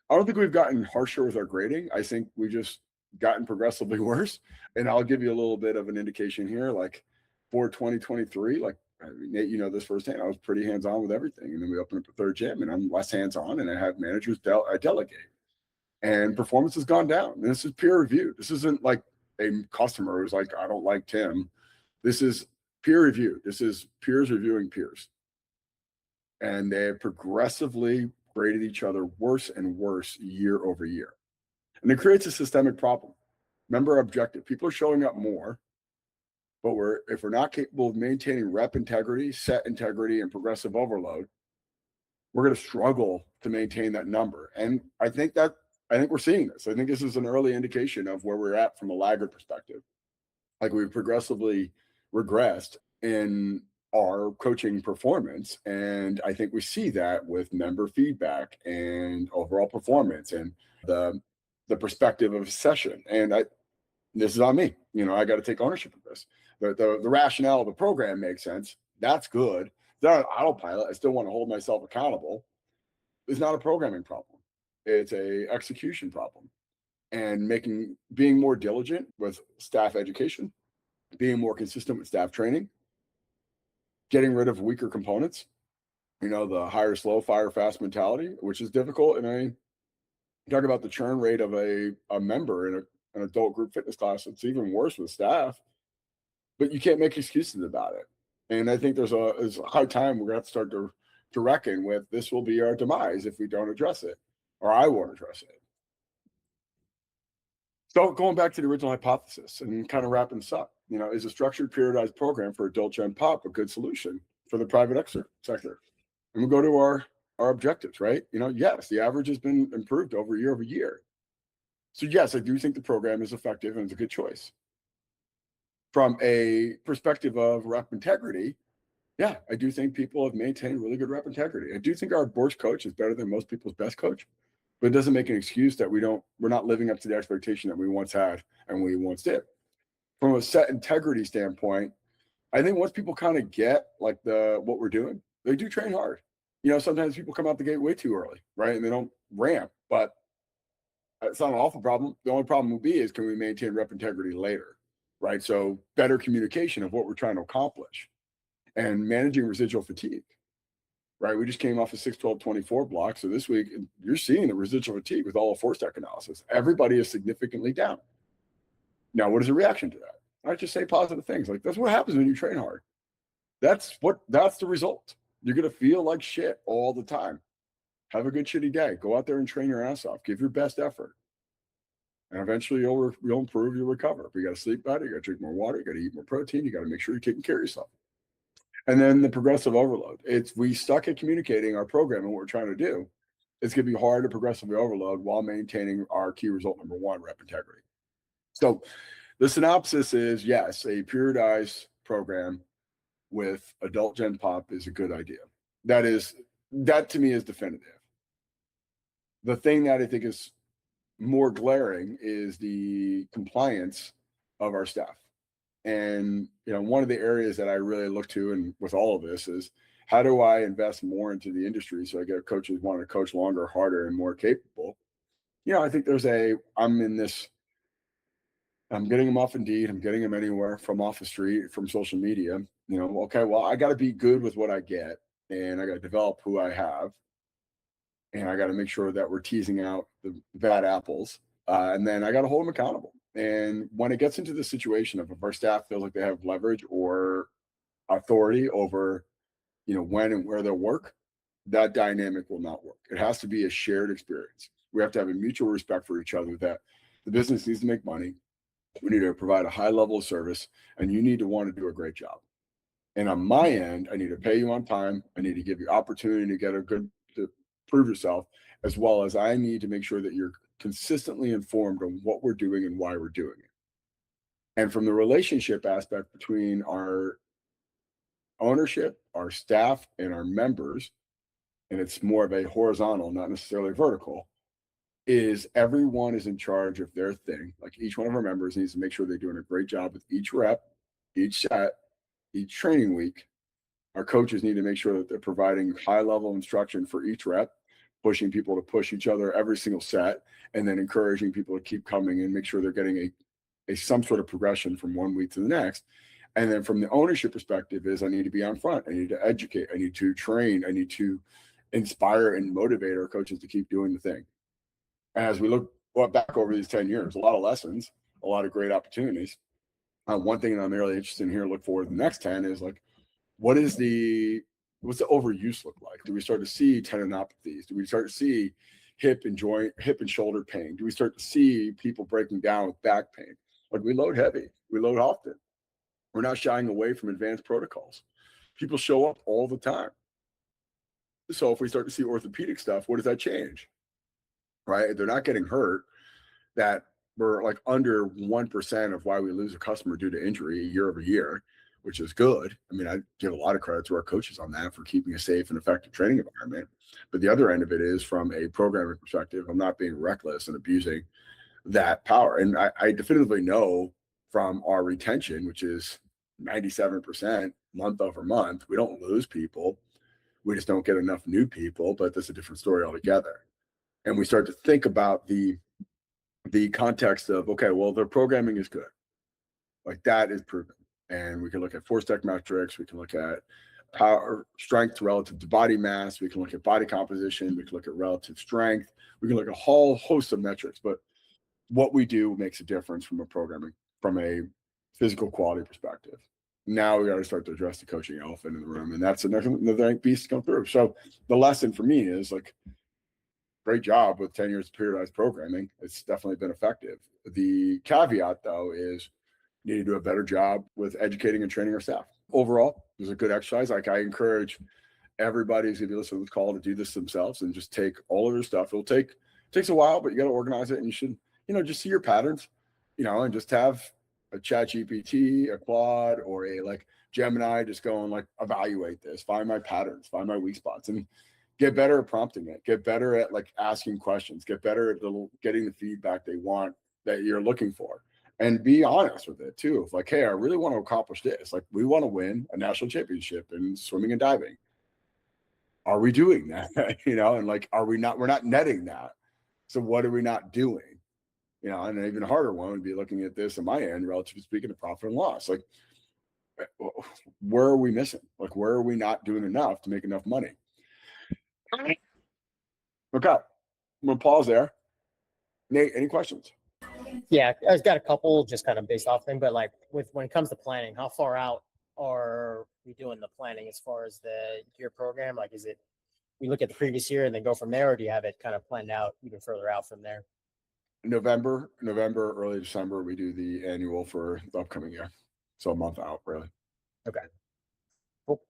don't think we've gotten harsher with our grading. I think we just gotten progressively worse. And I'll give you a little bit of an indication here, like for 2023, like Nate, you know this firsthand. I was pretty hands-on with everything. And then we opened up a third gym and I'm less hands-on and I have managers I delegate. And performance has gone down. And this is peer reviewed. This isn't like a customer who's like, I don't like Tim. This is peer reviewed. This is peers reviewing peers. And they have progressively graded each other worse and worse year over year. And it creates a systemic problem. Remember our objective. People are showing up more, but if we're not capable of maintaining rep integrity, set integrity, and progressive overload, we're going to struggle to maintain that number. And I think we're seeing this. I think this is an early indication of where we're at from a laggard perspective. Like we've progressively regressed in our coaching performance. And I think we see that with member feedback and overall performance and the perspective of a session. And this is on me. I got to take ownership of this. The rationale of the program makes sense. That's good. It's not an autopilot. I still want to hold myself accountable. It's not a programming problem. It's a execution problem. And being more diligent with staff education, being more consistent with staff training, getting rid of weaker components, the hire slow, fire fast mentality, which is difficult. And I talk about the churn rate of a member in an adult group fitness class. It's even worse with staff, but you can't make excuses about it. And I think there's a high time we're going to have to start to reckon with this will be our demise if we don't address it, or I won't address it. So going back to the original hypothesis and kind of wrapping this up, is a structured periodized program for adult gen pop a good solution for the private sector? And we'll go to our objectives, right? Yes, the average has been improved over year. So yes, I do think the program is effective and it's a good choice. From a perspective of rep integrity, Yeah, I do think people have maintained really good rep integrity. I do think our worst coach is better than most people's best coach, but it doesn't make an excuse that we're not living up to the expectation that we once had and we once did. From a set integrity standpoint, I think once people kind of get like what we're doing, they do train hard. Sometimes people come out the gate way too early, right? And they don't ramp, but it's not an awful problem. The only problem will be is, can we maintain rep integrity later, right? So better communication of what we're trying to accomplish and managing residual fatigue, right? We just came off a 6-12-24 block. So this week, you're seeing the residual fatigue with all of force tech analysis. Everybody is significantly down. Now, what is the reaction to that? I just say positive things. Like, that's what happens when you train hard. That's the result. You're going to feel like shit all the time. Have a good shitty day. Go out there and train your ass off. Give your best effort. And eventually you'll improve, you'll recover. But you got to sleep better. You got to drink more water. You got to eat more protein. You got to make sure you're taking care of yourself. And then the progressive overload. We stuck at communicating our program and what we're trying to do. It's going to be hard to progressively overload while maintaining our key result number one, rep integrity. So the synopsis is, yes, a periodized program with adult Gen Pop is a good idea. That to me is definitive. The thing that I think is more glaring is the compliance of our staff. And, one of the areas that I really look to, and with all of this, is how do I invest more into the industry so I get coaches wanting to coach longer, harder, and more capable? I think I'm getting them off Indeed. I'm getting them anywhere from off the street, from social media. Okay, well, I got to be good with what I get, and I got to develop who I have, and I got to make sure that we're teasing out the bad apples, and then I got to hold them accountable. And when it gets into the situation of if our staff feels like they have leverage or authority over, when and where they'll work, that dynamic will not work. It has to be a shared experience. We have to have a mutual respect for each other, that the business needs to make money. We need to provide a high level of service, and you need to want to do a great job. And on my end, I need to pay you on time. I need to give you opportunity to prove yourself, as well as I need to make sure that you're consistently informed on what we're doing and why we're doing it. And from the relationship aspect between our ownership, our staff, and our members, and it's more of a horizontal, not necessarily vertical, is everyone is in charge of their thing. Like, each one of our members needs to make sure they're doing a great job with each rep, each set, each training week. Our coaches need to make sure that they're providing high level instruction for each rep, pushing people to push each other every single set, and then encouraging people to keep coming and make sure they're getting some sort of progression from one week to the next. And then from the ownership perspective is, I need to be on front. I need to educate. I need to train. I need to inspire and motivate our coaches to keep doing the thing. As we look back over these 10 years, a lot of lessons, a lot of great opportunities. One thing that I'm really interested in here, look forward to the next 10 is like, what's the overuse look like? Do we start to see tendinopathies? Do we start to see hip and shoulder pain? Do we start to see people breaking down with back pain? Like, we load heavy, we load often. We're not shying away from advanced protocols. People show up all the time. So if we start to see orthopedic stuff, what does that change? Right? They're not getting hurt. That we're like under 1% of why we lose a customer due to injury year over year, which is good. I mean, I give a lot of credit to our coaches on that for keeping a safe and effective training environment. But the other end of it is, from a programming perspective, I'm not being reckless and abusing that power. And I definitively know from our retention, which is 97% month over month, we don't lose people. We just don't get enough new people, but that's a different story altogether. And we start to think about the context of, okay, well, their programming is good. Like, that is proven. And we can look at force tech metrics. We can look at power strength relative to body mass. We can look at body composition. We can look at relative strength. We can look at a whole host of metrics. But what we do makes a difference from a physical quality perspective. Now we got to start to address the coaching elephant in the room. And that's another beast to come through. So the lesson for me is, like, great job with 10 years of periodized programming. It's definitely been effective. The caveat, though, is you need to do a better job with educating and training our staff. Overall, it was a good exercise. Like, I encourage everybody who's going to be listening to this call to do this themselves and just take all of your stuff. Takes a while, but you got to organize it, and you should, just see your patterns, and just have a chat GPT, a Claude, or a like Gemini, just go and like evaluate this, find my patterns, find my weak spots, and get better at prompting it, get better at like asking questions, get better at getting the feedback they want that you're looking for. And be honest with it too. If like, hey, I really want to accomplish this. Like, we want to win a national championship in swimming and diving. Are we doing that? And like, we're not netting that. So what are we not doing? And an even harder one would be looking at this on my end, relatively speaking, to profit and loss. Like, where are we missing? Like, where are we not doing enough to make enough money? Okay. I'm going to pause there. Nate, any questions? Yeah, I've got a couple just kind of based off thing, but like when it comes to planning, how far out are we doing the planning as far as the year program? Like, is it we look at the previous year and then go from there, or do you have it kind of planned out even further out from there? November, early December, we do the annual for the upcoming year. So a month out, really. Okay. Cool.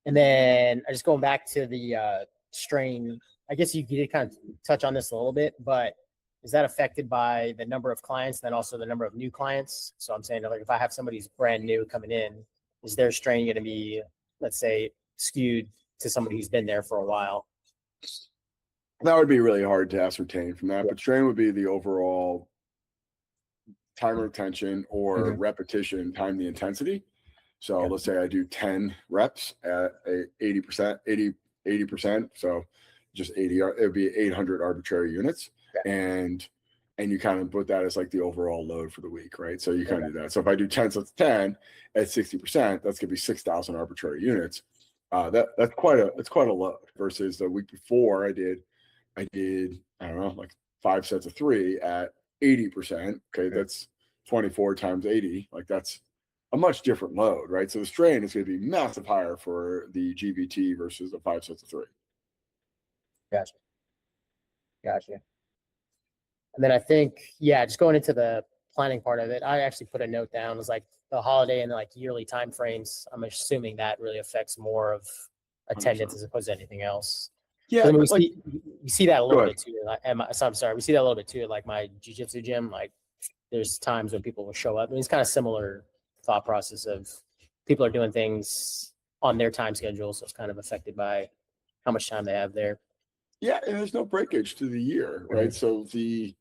And then just going back to the strain, I guess you did kind of touch on this a little bit, but is that affected by the number of clients and then also the number of new clients? So I'm saying, like, if I have somebody who's brand new coming in, is their strain going to be, let's say, skewed to somebody who's been there for a while? That would be really hard to ascertain from that, but strain would be the overall time retention or repetition time the intensity. So let's say I do 10 reps at 80%, so just 80, it would be 800 arbitrary units. And you kind of put that as like the overall load for the week, right? So you kind of do that. So if I do 10 sets of 10 at 60%, that's gonna be 6,000 arbitrary units. That's quite a load versus the week before I did, I don't know, like 5 sets of 3 at 80%. Okay, that's 24 times 80. Like, that's a much different load, right? So the strain is going to be massive higher for the GVT versus the 5 sets of 3. Gotcha. And then I think, just going into the planning part of it, I actually put a note down. It was like the holiday and like yearly time frames. I'm assuming that really affects more of attendance 100%. As opposed to anything else. Yeah, I mean, we see that a little bit too. I'm sorry, we see that a little bit too. Like my jiu-jitsu gym, like there's times when people will show up. I mean, it's kind of similar thought process of people are doing things on their time schedule, so it's kind of affected by how much time they have there. Yeah, and there's no breakage to the year, right? So the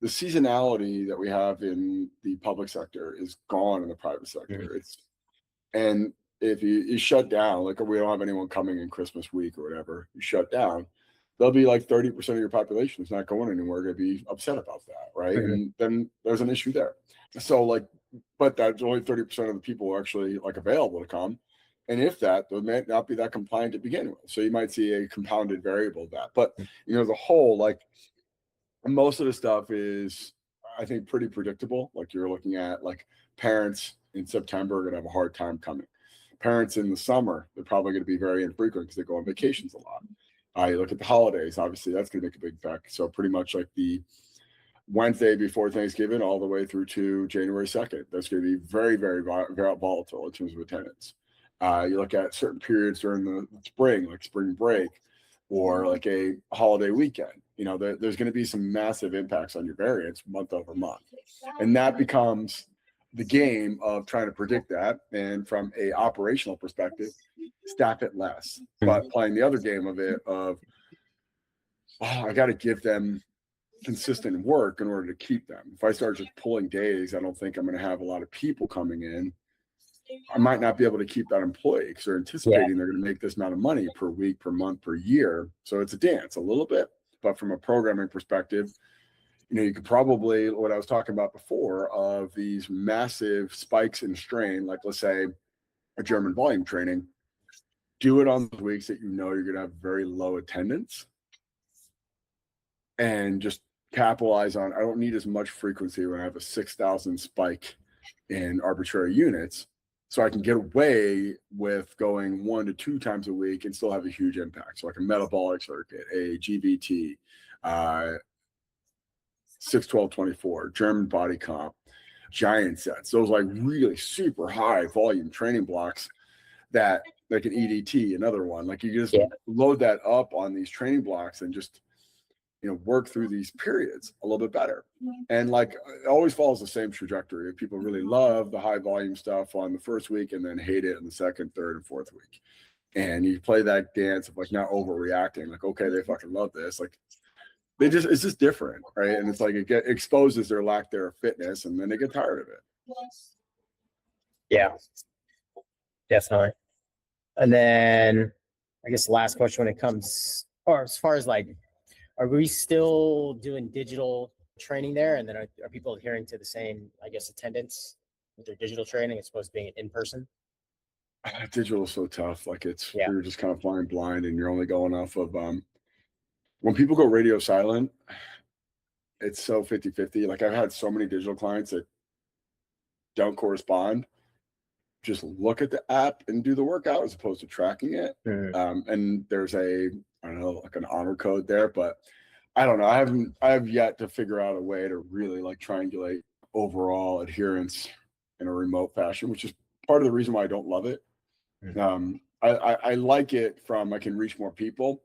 seasonality that we have in the public sector is gone in the private sector. And if you shut down, like we don't have anyone coming in Christmas week or whatever, you shut down, there'll be like 30% of your population is not going anywhere, going to be upset about that, right? And then there's an issue there. So like, but that's only 30% of the people are actually like available to come. And if that, they may not be that compliant to begin with. So you might see a compounded variable of that. But, the whole, like, most of the stuff is, I think, pretty predictable. Like, you're looking at, like, parents in September are going to have a hard time coming. Parents in the summer, they're probably going to be very infrequent because they go on vacations a lot. You look at the holidays, obviously, that's going to make a big effect. So pretty much like the Wednesday before Thanksgiving all the way through to January 2nd, that's going to be very, very, very volatile in terms of attendance. You look at certain periods during the spring, like spring break, or like a holiday weekend, there's going to be some massive impacts on your variance month over month. And that becomes the game of trying to predict that. And from a operational perspective, staff it less, but playing the other game of it of, I got to give them consistent work in order to keep them. If I start just pulling days, I don't think I'm going to have a lot of people coming in. I might not be able to keep that employee because they're anticipating they're going to make this amount of money per week, per month, per year. So it's a dance a little bit, but from a programming perspective, you could probably, what I was talking about before, of these massive spikes in strain, like let's say a German volume training, do it on the weeks that you're going to have very low attendance and just capitalize on, I don't need as much frequency when I have a 6,000 spike in arbitrary units. So I can get away with going 1 to 2 times a week and still have a huge impact. So like a metabolic circuit, a GVT, 6-12-24, German body comp, giant sets. Those like really super high volume training blocks that like an EDT, another one. Like you just load that up on these training blocks and just, work through these periods a little bit better. And like, it always follows the same trajectory. People really love the high volume stuff on the first week and then hate it in the second, third, and fourth week. And you play that dance of like not overreacting, like, okay, they fucking love this. Like, it's just different, right? And it's like it exposes their lack of fitness, and then they get tired of it. Yeah, definitely. And then I guess the last question when it comes, or as far as like, are we still doing digital training there? And then are people adhering to the same, I guess, attendance with their digital training as opposed to being in person? Digital is so tough. Like Yeah. you're just kind of flying blind, and you're only going off of when people go radio silent, it's so 50-50. Like I've had so many digital clients that don't correspond. Just look at the app and do the workout as opposed to tracking it. And there's I don't know, like an honor code there, but I don't know. I have yet to figure out a way to really like triangulate overall adherence in a remote fashion, which is part of the reason why I don't love it. I like it from I can reach more people.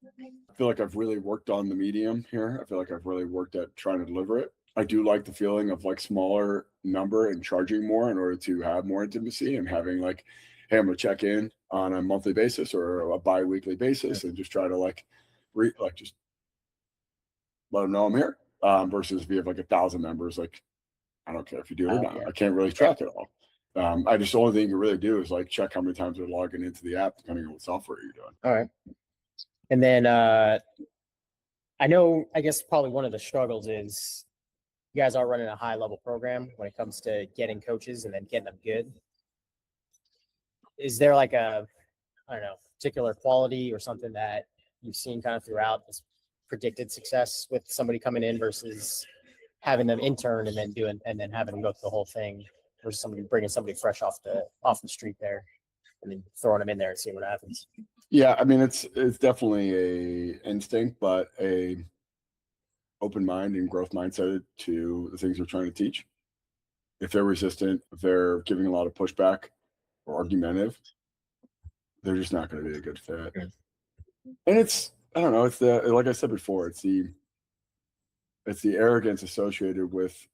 I feel like I've really worked on the medium here. I feel like I've really worked at trying to deliver it. I do like the feeling of like smaller number and charging more in order to have more intimacy and having like, hey, I'm gonna check in on a monthly basis or a bi-weekly basis and just try to like just let them know I'm here. Versus if you have like 1,000 members, like I don't care if you do it or not. I can't really track it all. I just the only thing you can really do is like check how many times they're logging into the app depending on what software you're doing. All right. And then I know, I guess probably one of the struggles is you guys are running a high level program when it comes to getting coaches and then getting them good. Is there like a, I don't know, particular quality or something that you've seen kind of throughout this predicted success with somebody coming in versus having them intern and then having them go through the whole thing versus somebody bringing somebody fresh off the street there and then throwing them in there and seeing what happens? Yeah, I mean, it's definitely a instinct, but a open mind and growth mindset to the things we're trying to teach. If they're resistant, if they're giving a lot of pushback or argumentative, they're just not going to be a good fit. And it's, I don't know, it's like I said before, it's the arrogance associated with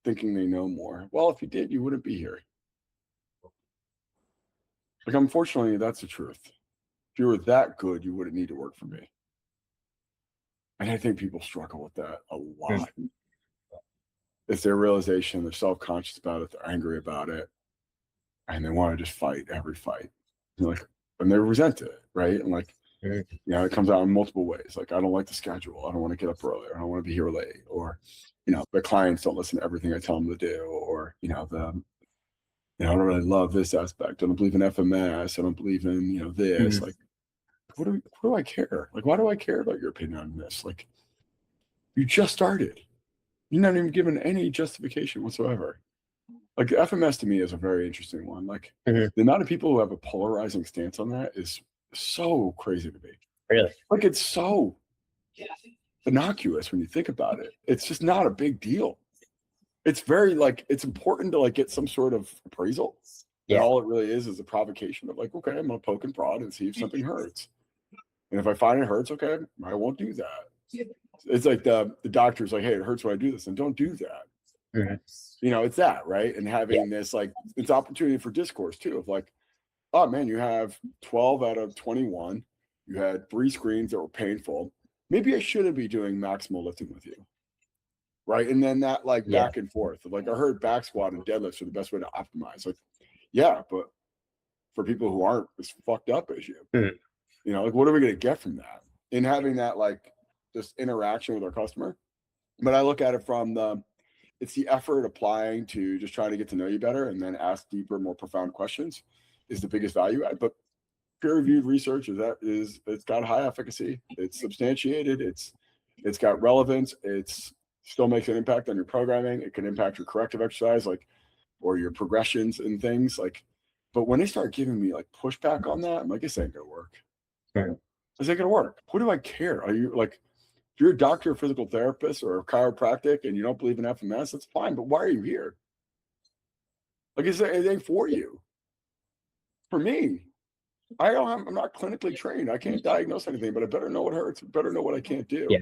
thinking they know more. Well, if you did, you wouldn't be here. Like, unfortunately, that's the truth. If you were that good, you wouldn't need to work for me. And I think people struggle with that a lot. It's their realization, they're self-conscious about it, they're angry about it, and they want to just fight every fight. And they resent it, right? And like, it comes out in multiple ways. Like, I don't like the schedule. I don't want to get up early. I don't want to be here late. Or, the clients don't listen to everything I tell them to do. Or, I don't really love this aspect. I don't believe in FMS. I don't believe in, this. Like, what do I care? Like, why do I care about your opinion on this? Like, you just started. You're not even given any justification whatsoever. Like, FMS to me is a very interesting one. Like, the amount of people who have a polarizing stance on that is so crazy to me. Really? Like, it's so innocuous when you think about it. It's just not a big deal. It's very it's important to get some sort of appraisal. Yeah. And all it really is a provocation of okay, I'm gonna poke and prod and see if something hurts. And if I find it hurts, okay, I won't do that. It's like the doctor's like, hey, it hurts when I do this, and don't do that. It's that, right? And having this it's opportunity for discourse too, of oh man, you have 12 out of 21. You had 3 screens that were painful. Maybe I shouldn't be doing maximal lifting with you. Right. And then that back and forth of I heard back squat and deadlifts are the best way to optimize. Yeah, but for people who aren't as fucked up as you, what are we going to get from that? In having that this interaction with our customer. But I look at it from it's the effort applying to just trying to get to know you better and then ask deeper, more profound questions is the biggest value add. But peer-reviewed research it's got high efficacy. It's substantiated. It's got relevance. It's still makes an impact on your programming. It can impact your corrective exercise, or your progressions and things but when they start giving me pushback on that, I'm this ain't gonna work. This ain't gonna work. Who do I care? Are you if you're a doctor, a physical therapist, or a chiropractic and you don't believe in FMS, that's fine, but why are you here? Is there anything for you? For me, I'm not clinically trained. I can't diagnose anything, but I better know what hurts. Better know what I can't do. Yeah.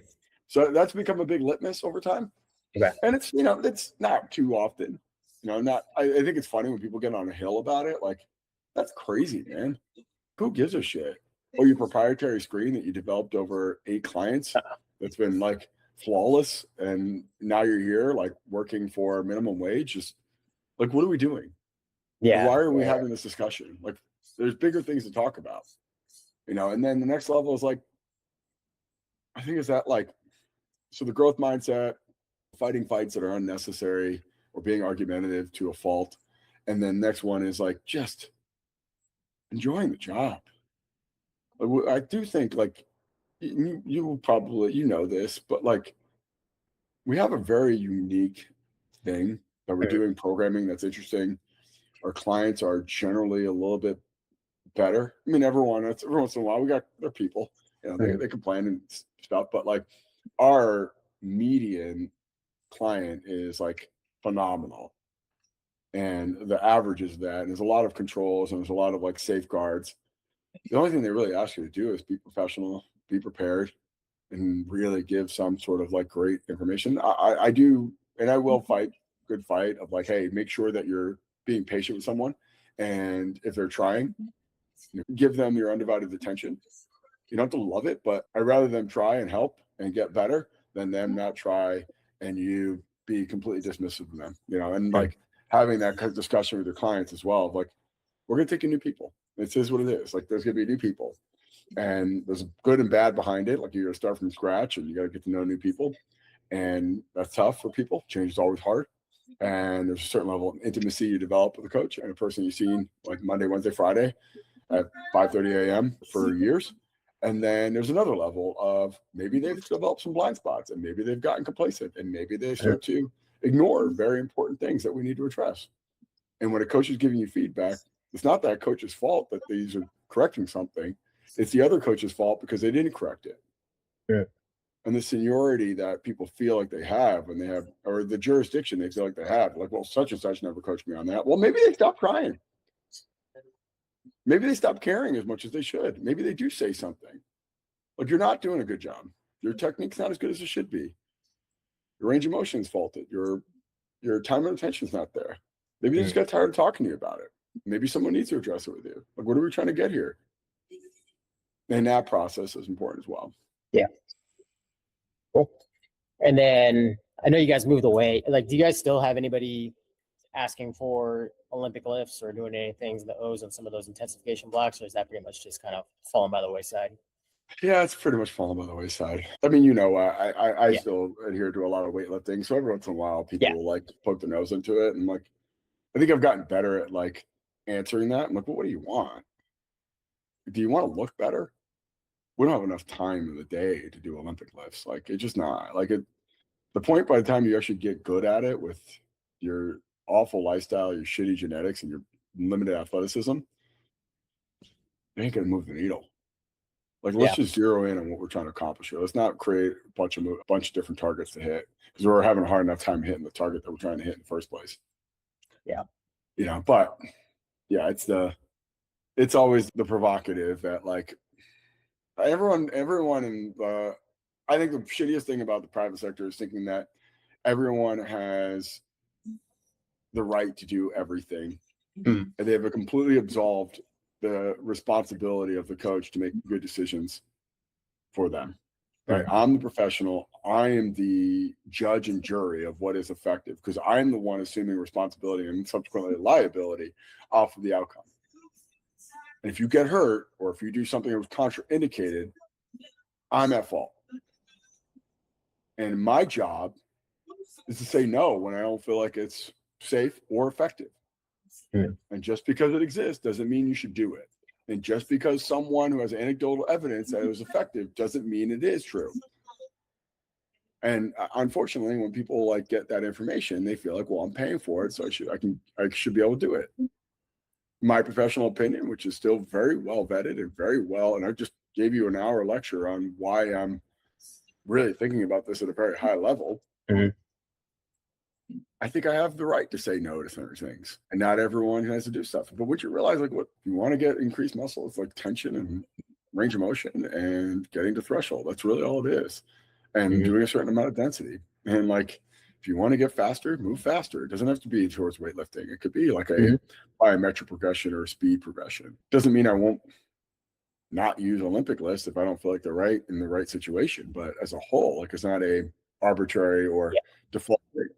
So that's become a big litmus over time. Okay. And it's, it's not too often, I think it's funny when people get on a hill about it. Like, that's crazy, man. Who gives a shit? Or your proprietary screen that you developed over 8 clients that's been like flawless. And now you're here, like working for minimum wage. Just like, what are we doing? Yeah. Why are we having this discussion? Like, there's bigger things to talk about, and then the next level is like, I think is that like, so the growth mindset, fighting fights that are unnecessary or being argumentative to a fault. And then next one is like, just enjoying the job. I do think like you will probably, this, but like we have a very unique thing that we're doing programming that's interesting. Our clients are generally a little bit better. I mean, every once in a while we got their people, they complain and stuff, but like our median client is like phenomenal. And the average is that, and there's a lot of controls and there's a lot of like safeguards. The only thing they really ask you to do is be professional, be prepared, and really give some sort of like great information. I do, and I will fight good fight of like, hey, make sure that you're being patient with someone. And if they're trying, give them your undivided attention. You don't have to love it, but I'd rather them try and help and get better than them not try and you be completely dismissive of them, and like having that discussion with your clients as well. Like, we're going to take in new people. It is what it is. Like, there's going to be new people and there's good and bad behind it. Like, you're going to start from scratch and you got to get to know new people. And that's tough for people. Change is always hard. And there's a certain level of intimacy you develop with a coach and a person you've seen like Monday, Wednesday, Friday at 5:30 a.m. for years. And then there's another level of maybe they've developed some blind spots and maybe they've gotten complacent and maybe they start to ignore very important things that we need to address. And when a coach is giving you feedback, it's not that coach's fault that these are correcting something. It's the other coach's fault because they didn't correct it. Yeah. And the seniority that people feel like they have when they have, or the jurisdiction they feel like they have, like, well, such and such never coached me on that. Well, maybe they stopped trying. Maybe they stopped caring as much as they should. Maybe they do say something. Like, you're not doing a good job. Your technique's not as good as it should be. Your range of motion is faulted. Your time and attention is not there. Maybe they just got tired of talking to you about it. Maybe someone needs to address it with you. Like, what are we trying to get here? And that process is important as well. Yeah. Cool. And then I know you guys moved away. Like, do you guys still have anybody asking for Olympic lifts or doing any things in the O's and some of those intensification blocks, or is that pretty much just kind of fallen by the wayside? Yeah, it's pretty much fallen by the wayside. I mean, I still adhere to a lot of weightlifting. So every once in a while, people will like poke their nose into it. And like, I think I've gotten better at like answering that. I'm like, well, what do you want? Do you want to look better? We don't have enough time in the day to do Olympic lifts. Like, it's just not like it. The point by the time you actually get good at it with your awful lifestyle, your shitty genetics, and your limited athleticism, it ain't gonna move the needle. Like, let's just zero in on what we're trying to accomplish here. Let's not create a bunch of different targets to hit because we're having a hard enough time hitting the target that we're trying to hit in the first place. Yeah. But yeah, it's always the provocative that like everyone in I think the shittiest thing about the private sector is thinking that everyone has the right to do everything. And they have completely absolved the responsibility of the coach to make good decisions for them. Right? I'm the professional. I am the judge and jury of what is effective because I'm the one assuming responsibility and subsequently liability off of the outcome. And if you get hurt or if you do something that was contraindicated, I'm at fault. And my job is to say no when I don't feel like it's safe or effective. And just because it exists doesn't mean you should do it. And just because someone who has anecdotal evidence that it was effective doesn't mean it is true. And unfortunately, when people like get that information, they feel like, well, I'm paying for it, so I should be able to do it. My professional opinion, which is still very well vetted and very well, and I just gave you an hour lecture on why I'm really thinking about this at a very high level. I think I have the right to say no to certain things, and not everyone has to do stuff. But what you realize, like, what you want to get increased muscle, it's like tension and range of motion and getting to threshold. That's really all it is, and doing a certain amount of density. And like, if you want to get faster, move faster. It doesn't have to be towards weightlifting. It could be like a biometric progression or a speed progression. Doesn't mean I won't not use Olympic lists if I don't feel like they're right in the right situation. But as a whole, like, it's not a arbitrary or default rate.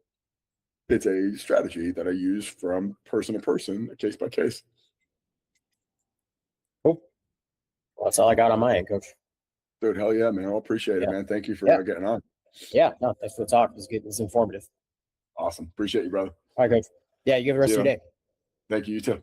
It's a strategy that I use from person to person, case by case. Cool. Well, that's all I got on my end, Coach. Dude, hell yeah, man. I appreciate it, man. Thank you for getting on. Yeah, no, thanks for the talk. It was good. It was informative. Awesome. Appreciate you, brother. All right, Coach. Yeah, you have the rest of your day. Thank you. You too.